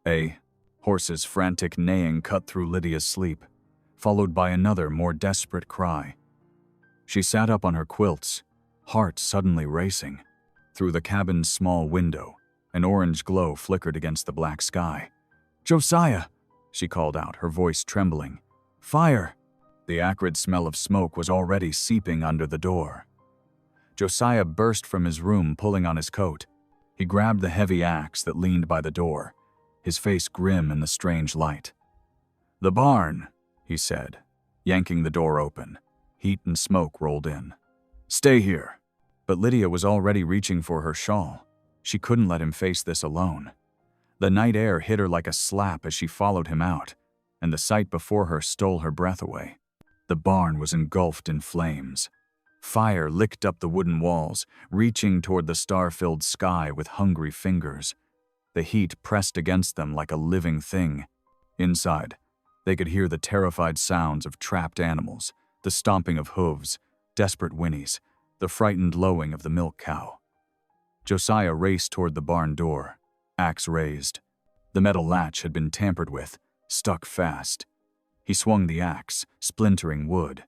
A horse's frantic neighing cut through Lydia's sleep, followed by another, more desperate cry. She sat up on her quilts, heart suddenly racing. Through the cabin's small window, an orange glow flickered against the black sky. "Josiah!" she called out, her voice trembling. "Fire!" The acrid smell of smoke was already seeping under the door. Josiah burst from his room, pulling on his coat. He grabbed the heavy axe that leaned by the door, his face grim in the strange light. "The barn," he said, yanking the door open. Heat and smoke rolled in. "Stay here." But Lydia was already reaching for her shawl. She couldn't let him face this alone. The night air hit her like a slap as she followed him out, and the sight before her stole her breath away. The barn was engulfed in flames. Fire licked up the wooden walls, reaching toward the star-filled sky with hungry fingers. The heat pressed against them like a living thing. Inside, they could hear the terrified sounds of trapped animals, the stomping of hooves, desperate whinnies, the frightened lowing of the milk cow. Josiah raced toward the barn door, axe raised. The metal latch had been tampered with, stuck fast. He swung the axe, splintering wood.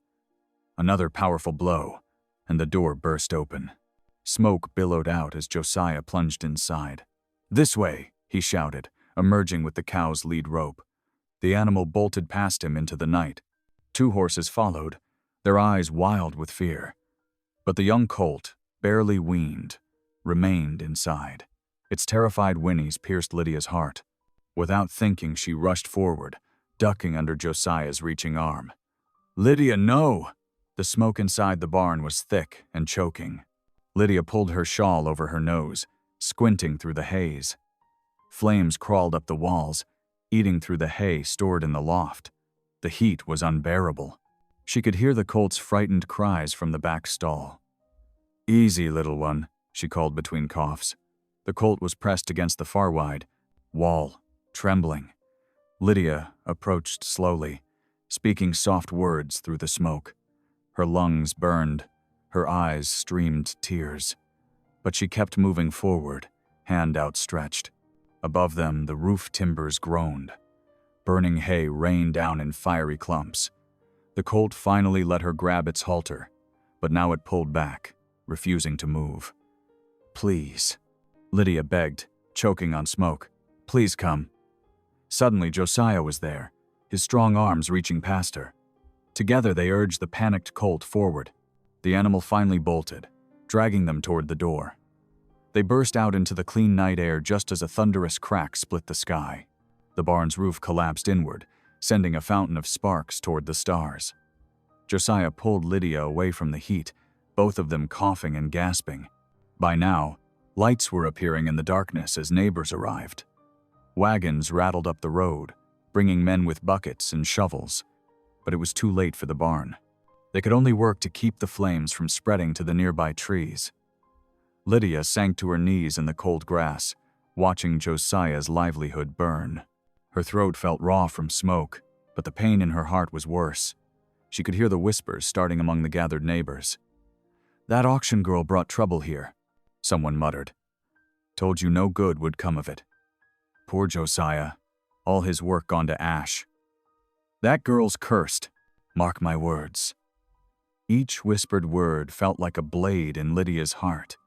Another powerful blow, and the door burst open. Smoke billowed out as Josiah plunged inside. "This way," he shouted, emerging with the cow's lead rope. The animal bolted past him into the night. Two horses followed, their eyes wild with fear. But the young colt, barely weaned, remained inside. Its terrified whinnies pierced Lydia's heart. Without thinking, she rushed forward, ducking under Josiah's reaching arm. "Lydia, no!" The smoke inside the barn was thick and choking. Lydia pulled her shawl over her nose, squinting through the haze. Flames crawled up the walls, eating through the hay stored in the loft. The heat was unbearable. She could hear the colt's frightened cries from the back stall. "Easy, little one," she called between coughs. The colt was pressed against the far wide wall, trembling. Lydia approached slowly, speaking soft words through the smoke. Her lungs burned, her eyes streamed tears. But she kept moving forward, hand outstretched. Above them, the roof timbers groaned. Burning hay rained down in fiery clumps. The colt finally let her grab its halter, but now it pulled back, refusing to move. "Please," Lydia begged, choking on smoke. "Please come." Suddenly, Josiah was there, his strong arms reaching past her. Together, they urged the panicked colt forward. The animal finally bolted, dragging them toward the door. They burst out into the clean night air just as a thunderous crack split the sky. The barn's roof collapsed inward, sending a fountain of sparks toward the stars. Josiah pulled Lydia away from the heat, both of them coughing and gasping. By now, lights were appearing in the darkness as neighbors arrived. Wagons rattled up the road, bringing men with buckets and shovels. But it was too late for the barn. They could only work to keep the flames from spreading to the nearby trees. Lydia sank to her knees in the cold grass, watching Josiah's livelihood burn. Her throat felt raw from smoke, but the pain in her heart was worse. She could hear the whispers starting among the gathered neighbors. "That auction girl brought trouble here," someone muttered. "Told you no good would come of it. Poor Josiah, all his work gone to ash. That girl's cursed, mark my words." Each whispered word felt like a blade in Lydia's heart.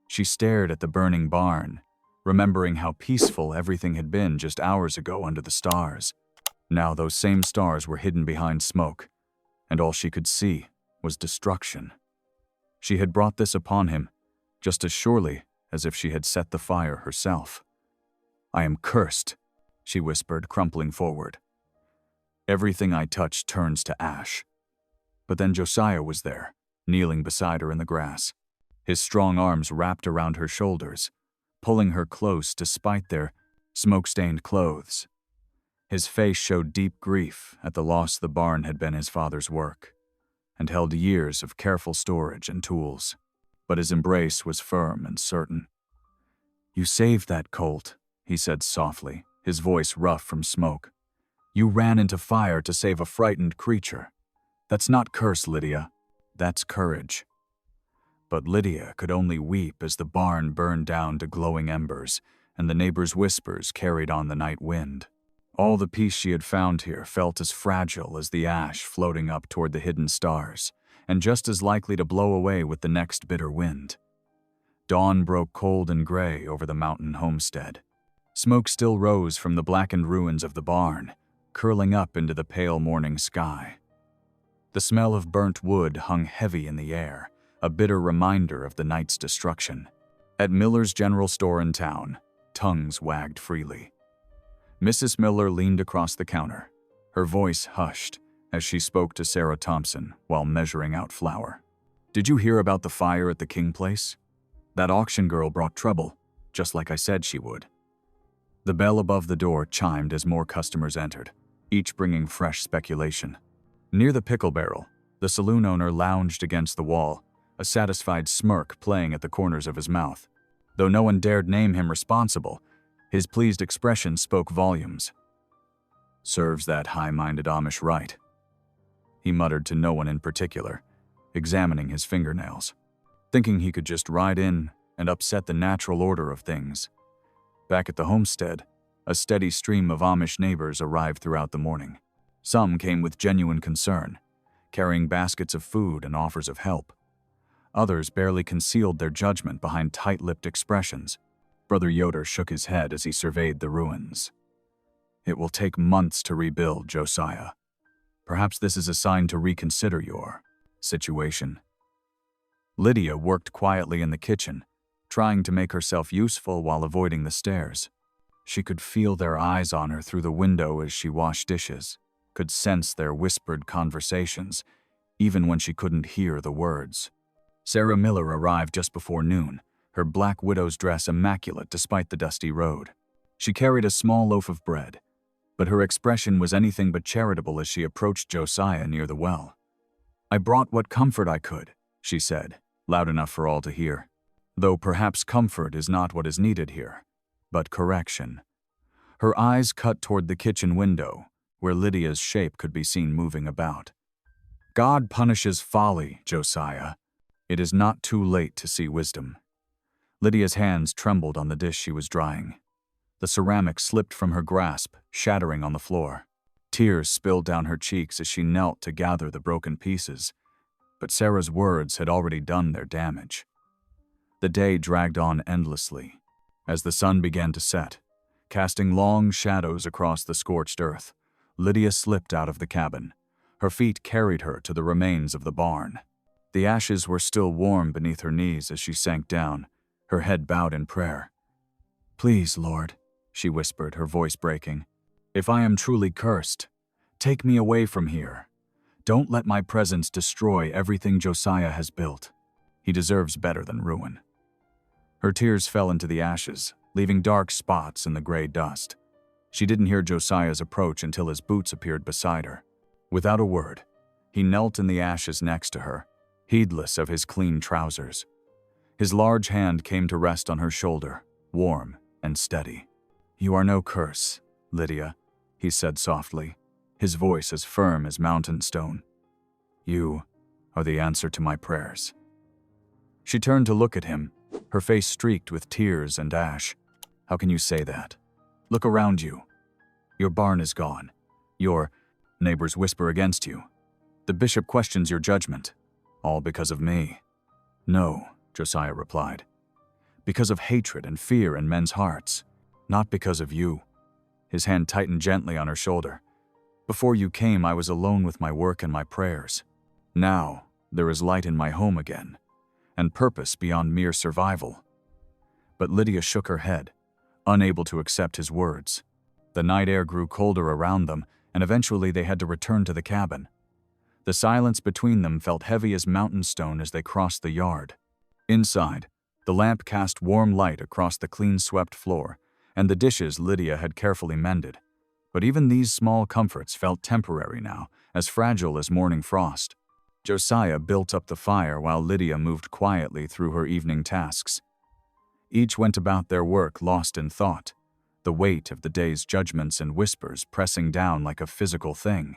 She stared at the burning barn, remembering how peaceful everything had been just hours ago under the stars. Now those same stars were hidden behind smoke, and all she could see was destruction. She had brought this upon him, just as surely as if she had set the fire herself. "I am cursed," she whispered, crumpling forward. "Everything I touch turns to ash." But then Josiah was there, kneeling beside her in the grass, his strong arms wrapped around her shoulders, pulling her close despite their smoke-stained clothes. His face showed deep grief at the loss the barn had been his father's work, and held years of careful storage and tools. But his embrace was firm and certain. "You saved that colt," he said softly, his voice rough from smoke. "You ran into fire to save a frightened creature. That's not curse, Lydia. That's courage." But Lydia could only weep as the barn burned down to glowing embers, and the neighbors' whispers carried on the night wind. All the peace she had found here felt as fragile as the ash floating up toward the hidden stars, and just as likely to blow away with the next bitter wind. Dawn broke cold and gray over the mountain homestead. Smoke still rose from the blackened ruins of the barn, curling up into the pale morning sky. The smell of burnt wood hung heavy in the air, a bitter reminder of the night's destruction. At Miller's general store in town, tongues wagged freely. Mrs. Miller leaned across the counter, her voice hushed as she spoke to Sarah Thompson while measuring out flour. "Did you hear about the fire at the King place? That auction girl brought trouble, just like I said she would." The bell above the door chimed as more customers entered, each bringing fresh speculation. Near the pickle barrel, the saloon owner lounged against the wall, a satisfied smirk playing at the corners of his mouth. Though no one dared name him responsible, his pleased expression spoke volumes. "Serves that high-minded Amish right," he muttered to no one in particular, examining his fingernails, thinking he could just ride in and upset the natural order of things. Back at the homestead, a steady stream of Amish neighbors arrived throughout the morning. Some came with genuine concern, carrying baskets of food and offers of help. Others barely concealed their judgment behind tight-lipped expressions. Brother Yoder shook his head as he surveyed the ruins. "It will take months to rebuild, Josiah. Perhaps this is a sign to reconsider your situation." Lydia worked quietly in the kitchen, trying to make herself useful while avoiding the stairs. She could feel their eyes on her through the window as she washed dishes, could sense their whispered conversations, even when she couldn't hear the words. Sarah Miller arrived just before noon, her black widow's dress immaculate despite the dusty road. She carried a small loaf of bread, but her expression was anything but charitable as she approached Josiah near the well. "I brought what comfort I could," she said, loud enough for all to hear. Though perhaps comfort is not what is needed here, but correction. Her eyes cut toward the kitchen window, where Lydia's shape could be seen moving about. "God punishes folly, Josiah. It is not too late to see wisdom." Lydia's hands trembled on the dish she was drying. The ceramic slipped from her grasp, shattering on the floor. Tears spilled down her cheeks as she knelt to gather the broken pieces, but Sarah's words had already done their damage. The day dragged on endlessly. As the sun began to set, casting long shadows across the scorched earth, Lydia slipped out of the cabin. Her feet carried her to the remains of the barn. The ashes were still warm beneath her knees as she sank down, her head bowed in prayer. "Please, Lord," she whispered, her voice breaking, "if I am truly cursed, take me away from here. Don't let my presence destroy everything Josiah has built. He deserves better than ruin." Her tears fell into the ashes, leaving dark spots in the gray dust. She didn't hear Josiah's approach until his boots appeared beside her. Without a word, he knelt in the ashes next to her, heedless of his clean trousers. His large hand came to rest on her shoulder, warm and steady. "You are no curse, Lydia," he said softly, his voice as firm as mountain stone. "You are the answer to my prayers." She turned to look at him, her face streaked with tears and ash. "How can you say that? Look around you. Your barn is gone. Your neighbors whisper against you. The bishop questions your judgment. All because of me." "No," Josiah replied. "Because of hatred and fear in men's hearts. Not because of you." His hand tightened gently on her shoulder. "Before you came, I was alone with my work and my prayers. Now, there is light in my home again, and purpose beyond mere survival." But Lydia shook her head, unable to accept his words. The night air grew colder around them, and eventually they had to return to the cabin. The silence between them felt heavy as mountain stone as they crossed the yard. Inside, the lamp cast warm light across the clean-swept floor, and the dishes Lydia had carefully mended. But even these small comforts felt temporary now, as fragile as morning frost. Josiah built up the fire while Lydia moved quietly through her evening tasks. Each went about their work lost in thought, the weight of the day's judgments and whispers pressing down like a physical thing.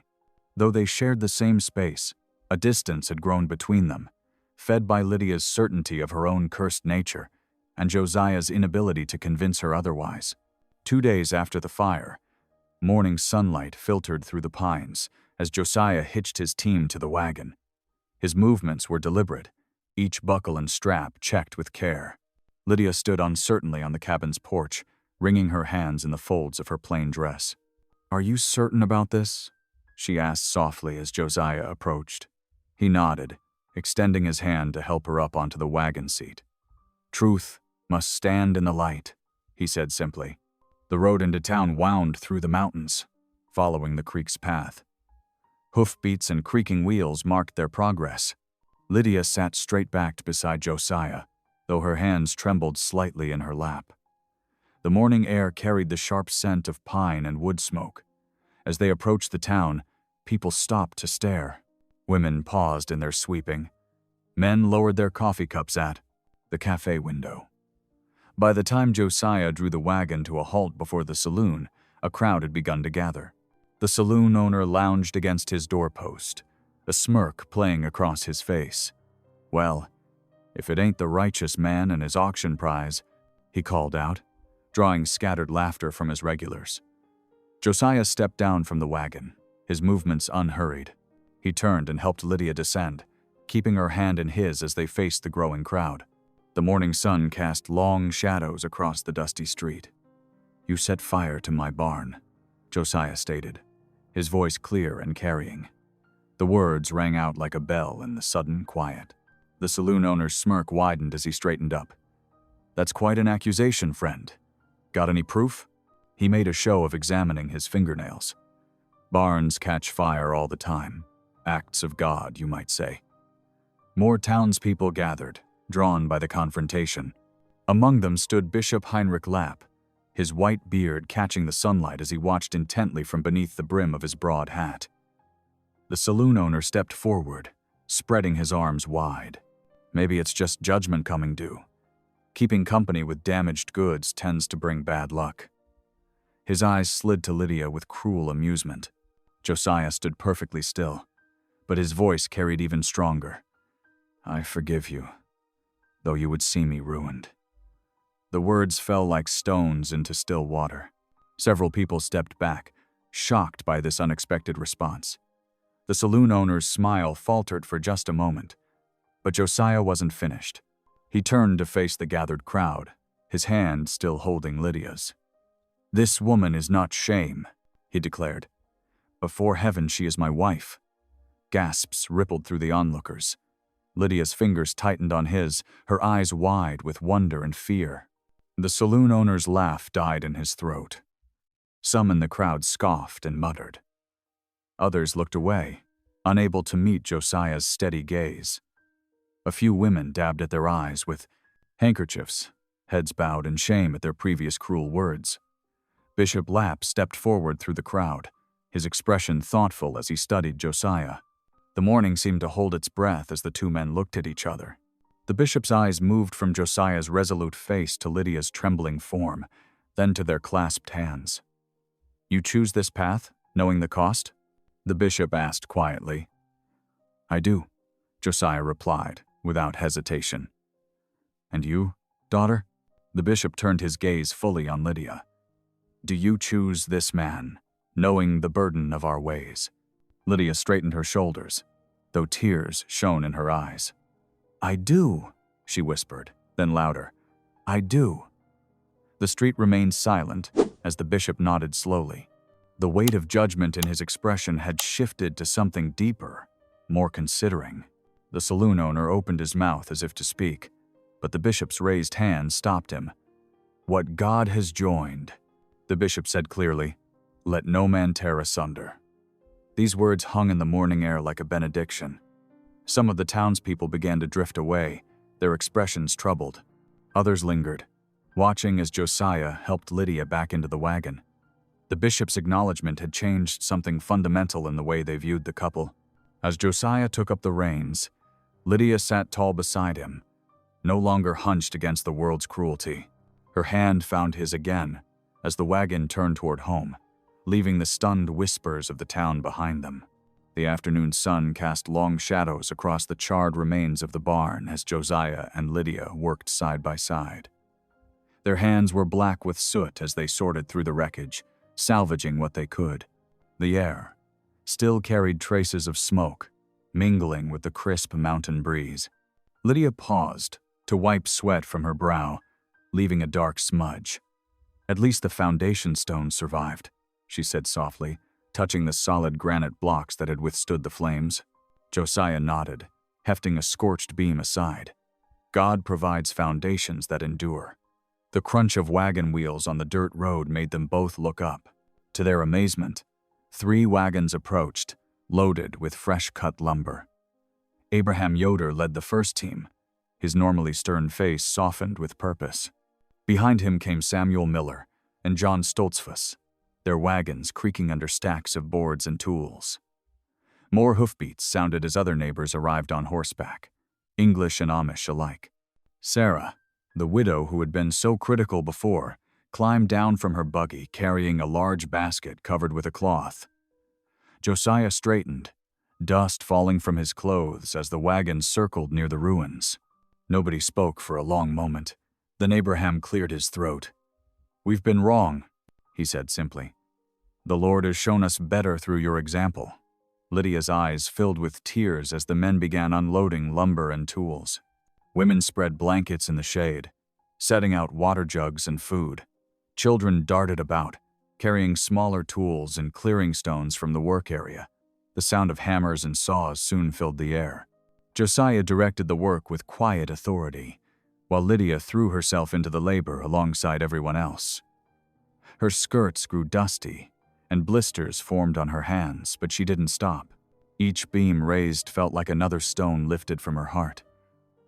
Though they shared the same space, a distance had grown between them, fed by Lydia's certainty of her own cursed nature and Josiah's inability to convince her otherwise. 2 days after the fire, morning sunlight filtered through the pines as Josiah hitched his team to the wagon. His movements were deliberate, each buckle and strap checked with care. Lydia stood uncertainly on the cabin's porch, wringing her hands in the folds of her plain dress. "Are you certain about this?" she asked softly as Josiah approached. He nodded, extending his hand to help her up onto the wagon seat. "Truth must stand in the light," he said simply. The road into town wound through the mountains, following the creek's path. Hoofbeats and creaking wheels marked their progress. Lydia sat straight-backed beside Josiah, though her hands trembled slightly in her lap. The morning air carried the sharp scent of pine and wood smoke. As they approached the town, people stopped to stare. Women paused in their sweeping. Men lowered their coffee cups at the cafe window. By the time Josiah drew the wagon to a halt before the saloon, a crowd had begun to gather. The saloon owner lounged against his doorpost, a smirk playing across his face. "Well, if it ain't the righteous man and his auction prize," he called out, drawing scattered laughter from his regulars. Josiah stepped down from the wagon, his movements unhurried. He turned and helped Lydia descend, keeping her hand in his as they faced the growing crowd. The morning sun cast long shadows across the dusty street. "You set fire to my barn," Josiah stated, his voice clear and carrying. The words rang out like a bell in the sudden quiet. The saloon owner's smirk widened as he straightened up. "That's quite an accusation, friend. Got any proof?" He made a show of examining his fingernails. "Barns catch fire all the time. Acts of God, you might say." More townspeople gathered, drawn by the confrontation. Among them stood Bishop Heinrich Lapp, his white beard catching the sunlight as he watched intently from beneath the brim of his broad hat. The saloon owner stepped forward, spreading his arms wide. "Maybe it's just judgment coming due. Keeping company with damaged goods tends to bring bad luck." His eyes slid to Lydia with cruel amusement. Josiah stood perfectly still, but his voice carried even stronger. "I forgive you, though you would see me ruined." The words fell like stones into still water. Several people stepped back, shocked by this unexpected response. The saloon owner's smile faltered for just a moment, but Josiah wasn't finished. He turned to face the gathered crowd, his hand still holding Lydia's. "This woman is not shame," he declared. "Before heaven, she is my wife." Gasps rippled through the onlookers. Lydia's fingers tightened on his, her eyes wide with wonder and fear. The saloon owner's laugh died in his throat. Some in the crowd scoffed and muttered. Others looked away, unable to meet Josiah's steady gaze. A few women dabbed at their eyes with handkerchiefs, heads bowed in shame at their previous cruel words. Bishop Lapp stepped forward through the crowd, his expression thoughtful as he studied Josiah. The morning seemed to hold its breath as the two men looked at each other. The bishop's eyes moved from Josiah's resolute face to Lydia's trembling form, then to their clasped hands. "You choose this path, knowing the cost?" the bishop asked quietly. "I do," Josiah replied, without hesitation. "And you, daughter?" The bishop turned his gaze fully on Lydia. "Do you choose this man, knowing the burden of our ways?" Lydia straightened her shoulders, though tears shone in her eyes. "I do," she whispered, then louder. "I do." The street remained silent as the bishop nodded slowly. The weight of judgment in his expression had shifted to something deeper, more considering. The saloon owner opened his mouth as if to speak, but the bishop's raised hand stopped him. "What God has joined," the bishop said clearly, "let no man tear asunder." These words hung in the morning air like a benediction. Some of the townspeople began to drift away, their expressions troubled. Others lingered, watching as Josiah helped Lydia back into the wagon. The bishop's acknowledgement had changed something fundamental in the way they viewed the couple. As Josiah took up the reins, Lydia sat tall beside him, no longer hunched against the world's cruelty. Her hand found his again as the wagon turned toward home, leaving the stunned whispers of the town behind them. The afternoon sun cast long shadows across the charred remains of the barn as Josiah and Lydia worked side by side. Their hands were black with soot as they sorted through the wreckage, salvaging what they could. The air still carried traces of smoke, mingling with the crisp mountain breeze. Lydia paused to wipe sweat from her brow, leaving a dark smudge. "At least the foundation stones survived," she said softly, touching the solid granite blocks that had withstood the flames. Josiah nodded, hefting a scorched beam aside. "God provides foundations that endure." The crunch of wagon wheels on the dirt road made them both look up. To their amazement, 3 wagons approached, loaded with fresh-cut lumber. Abraham Yoder led the first team, his normally stern face softened with purpose. Behind him came Samuel Miller and John Stoltzfus, their wagons creaking under stacks of boards and tools. More hoofbeats sounded as other neighbors arrived on horseback, English and Amish alike. Sarah, the widow who had been so critical before, climbed down from her buggy carrying a large basket covered with a cloth. Josiah straightened, dust falling from his clothes as the wagon circled near the ruins. Nobody spoke for a long moment. Then Abraham cleared his throat. "We've been wrong," he said simply. "The Lord has shown us better through your example." Lydia's eyes filled with tears as the men began unloading lumber and tools. Women spread blankets in the shade, setting out water jugs and food. Children darted about, carrying smaller tools and clearing stones from the work area. The sound of hammers and saws soon filled the air. Josiah directed the work with quiet authority, while Lydia threw herself into the labor alongside everyone else. Her skirts grew dusty, and blisters formed on her hands, but she didn't stop. Each beam raised felt like another stone lifted from her heart.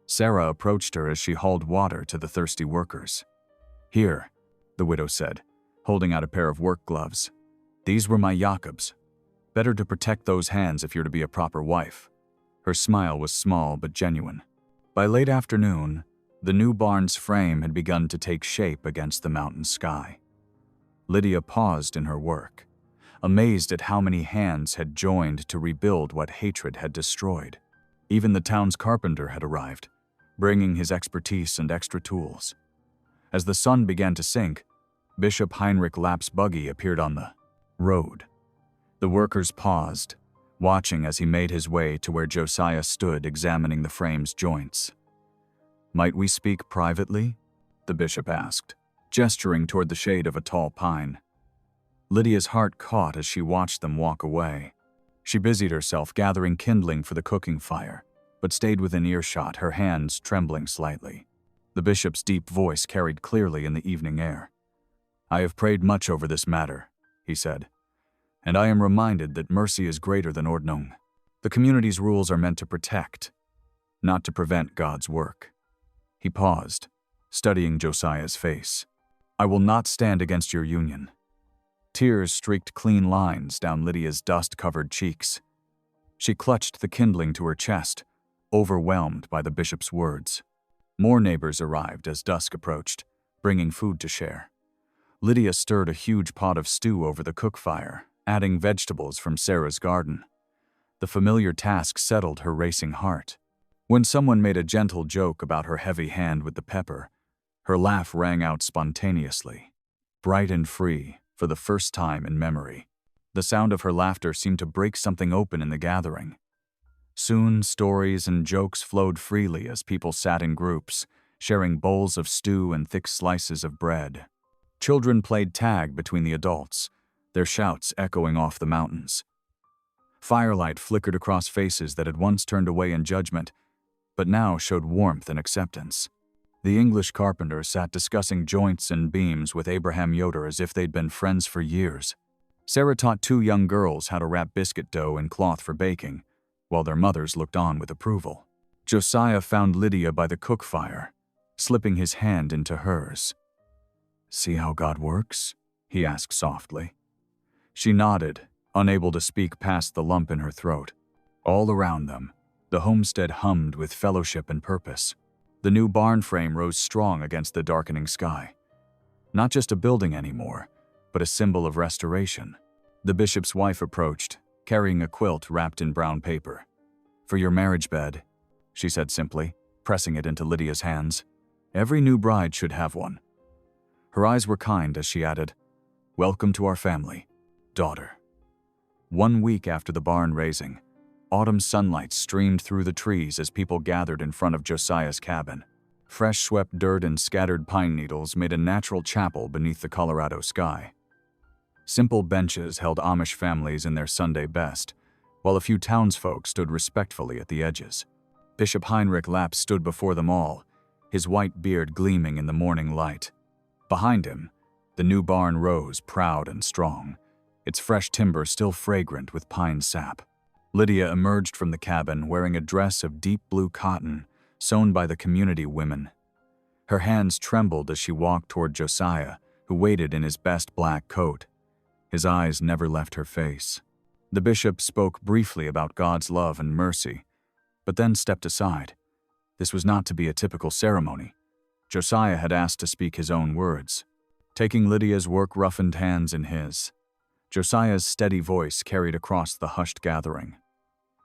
Sarah approached her as she hauled water to the thirsty workers. "Here," the widow said, holding out a pair of work gloves. "These were my Jacobs. Better to protect those hands if you're to be a proper wife." Her smile was small but genuine. By late afternoon, the new barn's frame had begun to take shape against the mountain sky. Lydia paused in her work, amazed at how many hands had joined to rebuild what hatred had destroyed. Even the town's carpenter had arrived, bringing his expertise and extra tools. As the sun began to sink, Bishop Heinrich Lapp's buggy appeared on the road. The workers paused, watching as he made his way to where Josiah stood examining the frame's joints. "Might we speak privately?" the bishop asked, gesturing toward the shade of a tall pine. Lydia's heart caught as she watched them walk away. She busied herself gathering kindling for the cooking fire, but stayed within earshot, her hands trembling slightly. The bishop's deep voice carried clearly in the evening air. "I have prayed much over this matter," he said, "and I am reminded that mercy is greater than Ordnung. The community's rules are meant to protect, not to prevent God's work." He paused, studying Josiah's face. "I will not stand against your union." Tears streaked clean lines down Lydia's dust-covered cheeks. She clutched the kindling to her chest, overwhelmed by the bishop's words. More neighbors arrived as dusk approached, bringing food to share. Lydia stirred a huge pot of stew over the cook fire, adding vegetables from Sarah's garden. The familiar task settled her racing heart. When someone made a gentle joke about her heavy hand with the pepper, her laugh rang out spontaneously, bright and free for the first time in memory. The sound of her laughter seemed to break something open in the gathering. Soon, stories and jokes flowed freely as people sat in groups, sharing bowls of stew and thick slices of bread. Children played tag between the adults, their shouts echoing off the mountains. Firelight flickered across faces that had once turned away in judgment, but now showed warmth and acceptance. The English carpenter sat discussing joints and beams with Abraham Yoder as if they'd been friends for years. Sarah taught two young girls how to wrap biscuit dough in cloth for baking, while their mothers looked on with approval. Josiah found Lydia by the cook fire, slipping his hand into hers. "See how God works?" he asked softly. She nodded, unable to speak past the lump in her throat. All around them, the homestead hummed with fellowship and purpose. The new barn frame rose strong against the darkening sky. Not just a building anymore, but a symbol of restoration. The bishop's wife approached, carrying a quilt wrapped in brown paper. "For your marriage bed," she said simply, pressing it into Lydia's hands. "Every new bride should have one." Her eyes were kind as she added, "Welcome to our family, daughter." 1 week after the barn raising, autumn sunlight streamed through the trees as people gathered in front of Josiah's cabin. Fresh swept dirt and scattered pine needles made a natural chapel beneath the Colorado sky. Simple benches held Amish families in their Sunday best, while a few townsfolk stood respectfully at the edges. Bishop Heinrich Lapp stood before them all, his white beard gleaming in the morning light. Behind him, the new barn rose proud and strong, its fresh timber still fragrant with pine sap. Lydia emerged from the cabin wearing a dress of deep blue cotton sewn by the community women. Her hands trembled as she walked toward Josiah, who waited in his best black coat. His eyes never left her face. The bishop spoke briefly about God's love and mercy, but then stepped aside. This was not to be a typical ceremony. Josiah had asked to speak his own words. Taking Lydia's work-roughened hands in his, Josiah's steady voice carried across the hushed gathering.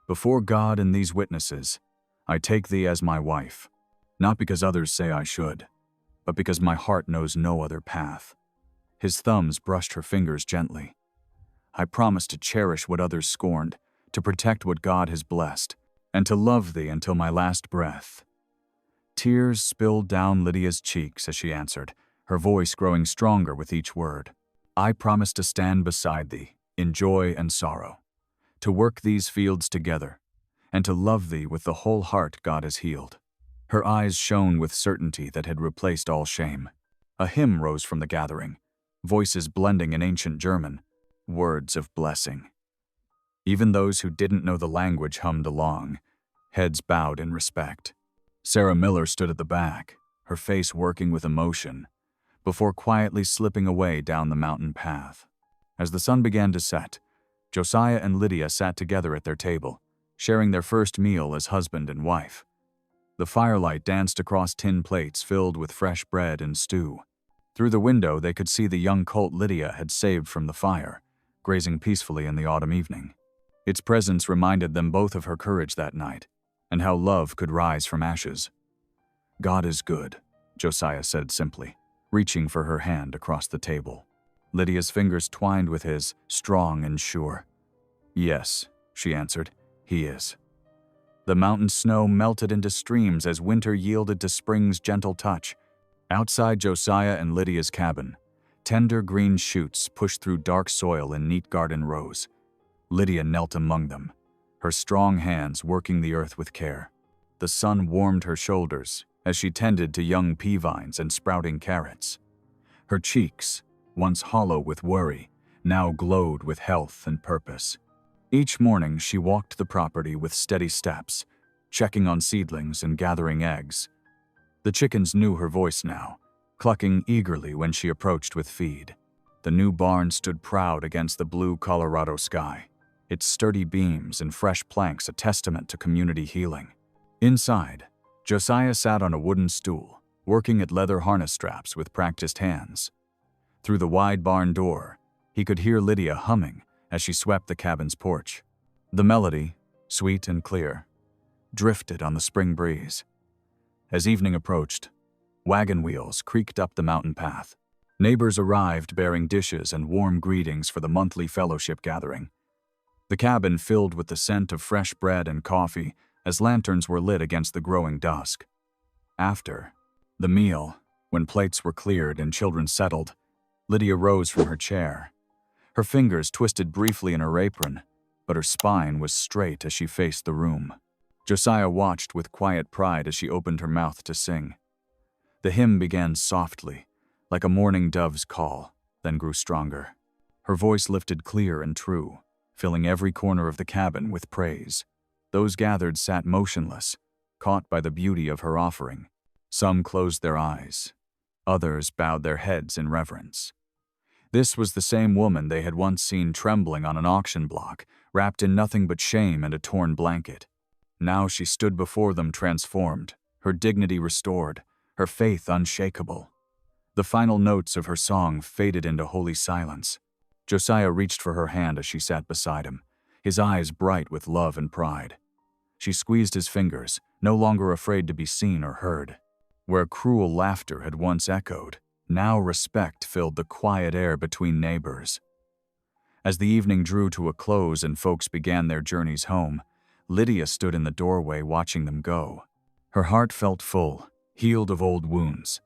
"Before God and these witnesses, I take thee as my wife, not because others say I should, but because my heart knows no other path." His thumbs brushed her fingers gently. "I promise to cherish what others scorned, to protect what God has blessed, and to love thee until my last breath." Tears spilled down Lydia's cheeks as she answered, her voice growing stronger with each word. "I promise to stand beside thee, in joy and sorrow, to work these fields together, and to love thee with the whole heart God has healed." Her eyes shone with certainty that had replaced all shame. A hymn rose from the gathering, voices blending in ancient German, words of blessing. Even those who didn't know the language hummed along, heads bowed in respect. Sarah Miller stood at the back, her face working with emotion, before quietly slipping away down the mountain path. As the sun began to set, Josiah and Lydia sat together at their table, sharing their first meal as husband and wife. The firelight danced across tin plates filled with fresh bread and stew. Through the window, they could see the young colt Lydia had saved from the fire, grazing peacefully in the autumn evening. Its presence reminded them both of her courage that night, and how love could rise from ashes. "God is good," Josiah said simply, reaching for her hand across the table. Lydia's fingers twined with his, strong and sure. "Yes," she answered, "he is." The mountain snow melted into streams as winter yielded to spring's gentle touch. Outside Josiah and Lydia's cabin, tender green shoots pushed through dark soil in neat garden rows. Lydia knelt among them, her strong hands working the earth with care. The sun warmed her shoulders as she tended to young pea vines and sprouting carrots. Her cheeks, once hollow with worry, now glowed with health and purpose. Each morning she walked the property with steady steps, checking on seedlings and gathering eggs. The chickens knew her voice now, clucking eagerly when she approached with feed. The new barn stood proud against the blue Colorado sky, its sturdy beams and fresh planks a testament to community healing. Inside, Josiah sat on a wooden stool, working at leather harness straps with practiced hands. Through the wide barn door, he could hear Lydia humming as she swept the cabin's porch. The melody, sweet and clear, drifted on the spring breeze. As evening approached, wagon wheels creaked up the mountain path. Neighbors arrived bearing dishes and warm greetings for the monthly fellowship gathering. The cabin filled with the scent of fresh bread and coffee as lanterns were lit against the growing dusk. After the meal, when plates were cleared and children settled, Lydia rose from her chair. Her fingers twisted briefly in her apron, but her spine was straight as she faced the room. Josiah watched with quiet pride as she opened her mouth to sing. The hymn began softly, like a mourning dove's call, then grew stronger. Her voice lifted clear and true, filling every corner of the cabin with praise. Those gathered sat motionless, caught by the beauty of her offering. Some closed their eyes. Others bowed their heads in reverence. This was the same woman they had once seen trembling on an auction block, wrapped in nothing but shame and a torn blanket. Now she stood before them transformed, her dignity restored, her faith unshakable. The final notes of her song faded into holy silence. Josiah reached for her hand as she sat beside him, his eyes bright with love and pride. She squeezed his fingers, no longer afraid to be seen or heard. Where cruel laughter had once echoed, now respect filled the quiet air between neighbors. As the evening drew to a close and folks began their journeys home, Lydia stood in the doorway watching them go. Her heart felt full, healed of old wounds.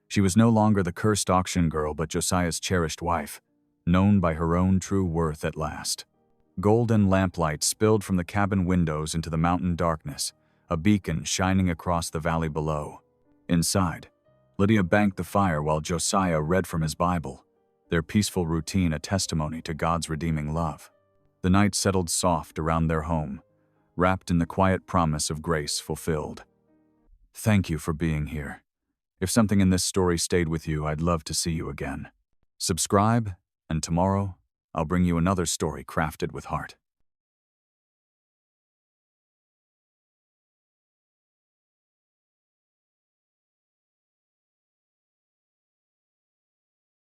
She was no longer the cursed auction girl but Josiah's cherished wife, known by her own true worth at last. Golden lamplight spilled from the cabin windows into the mountain darkness, a beacon shining across the valley below. Inside, Lydia banked the fire while Josiah read from his Bible, their peaceful routine a testimony to God's redeeming love. The night settled soft around their home, wrapped in the quiet promise of grace fulfilled. Thank you for being here. If something in this story stayed with you, I'd love to see you again. Subscribe, and tomorrow, I'll bring you another story crafted with heart.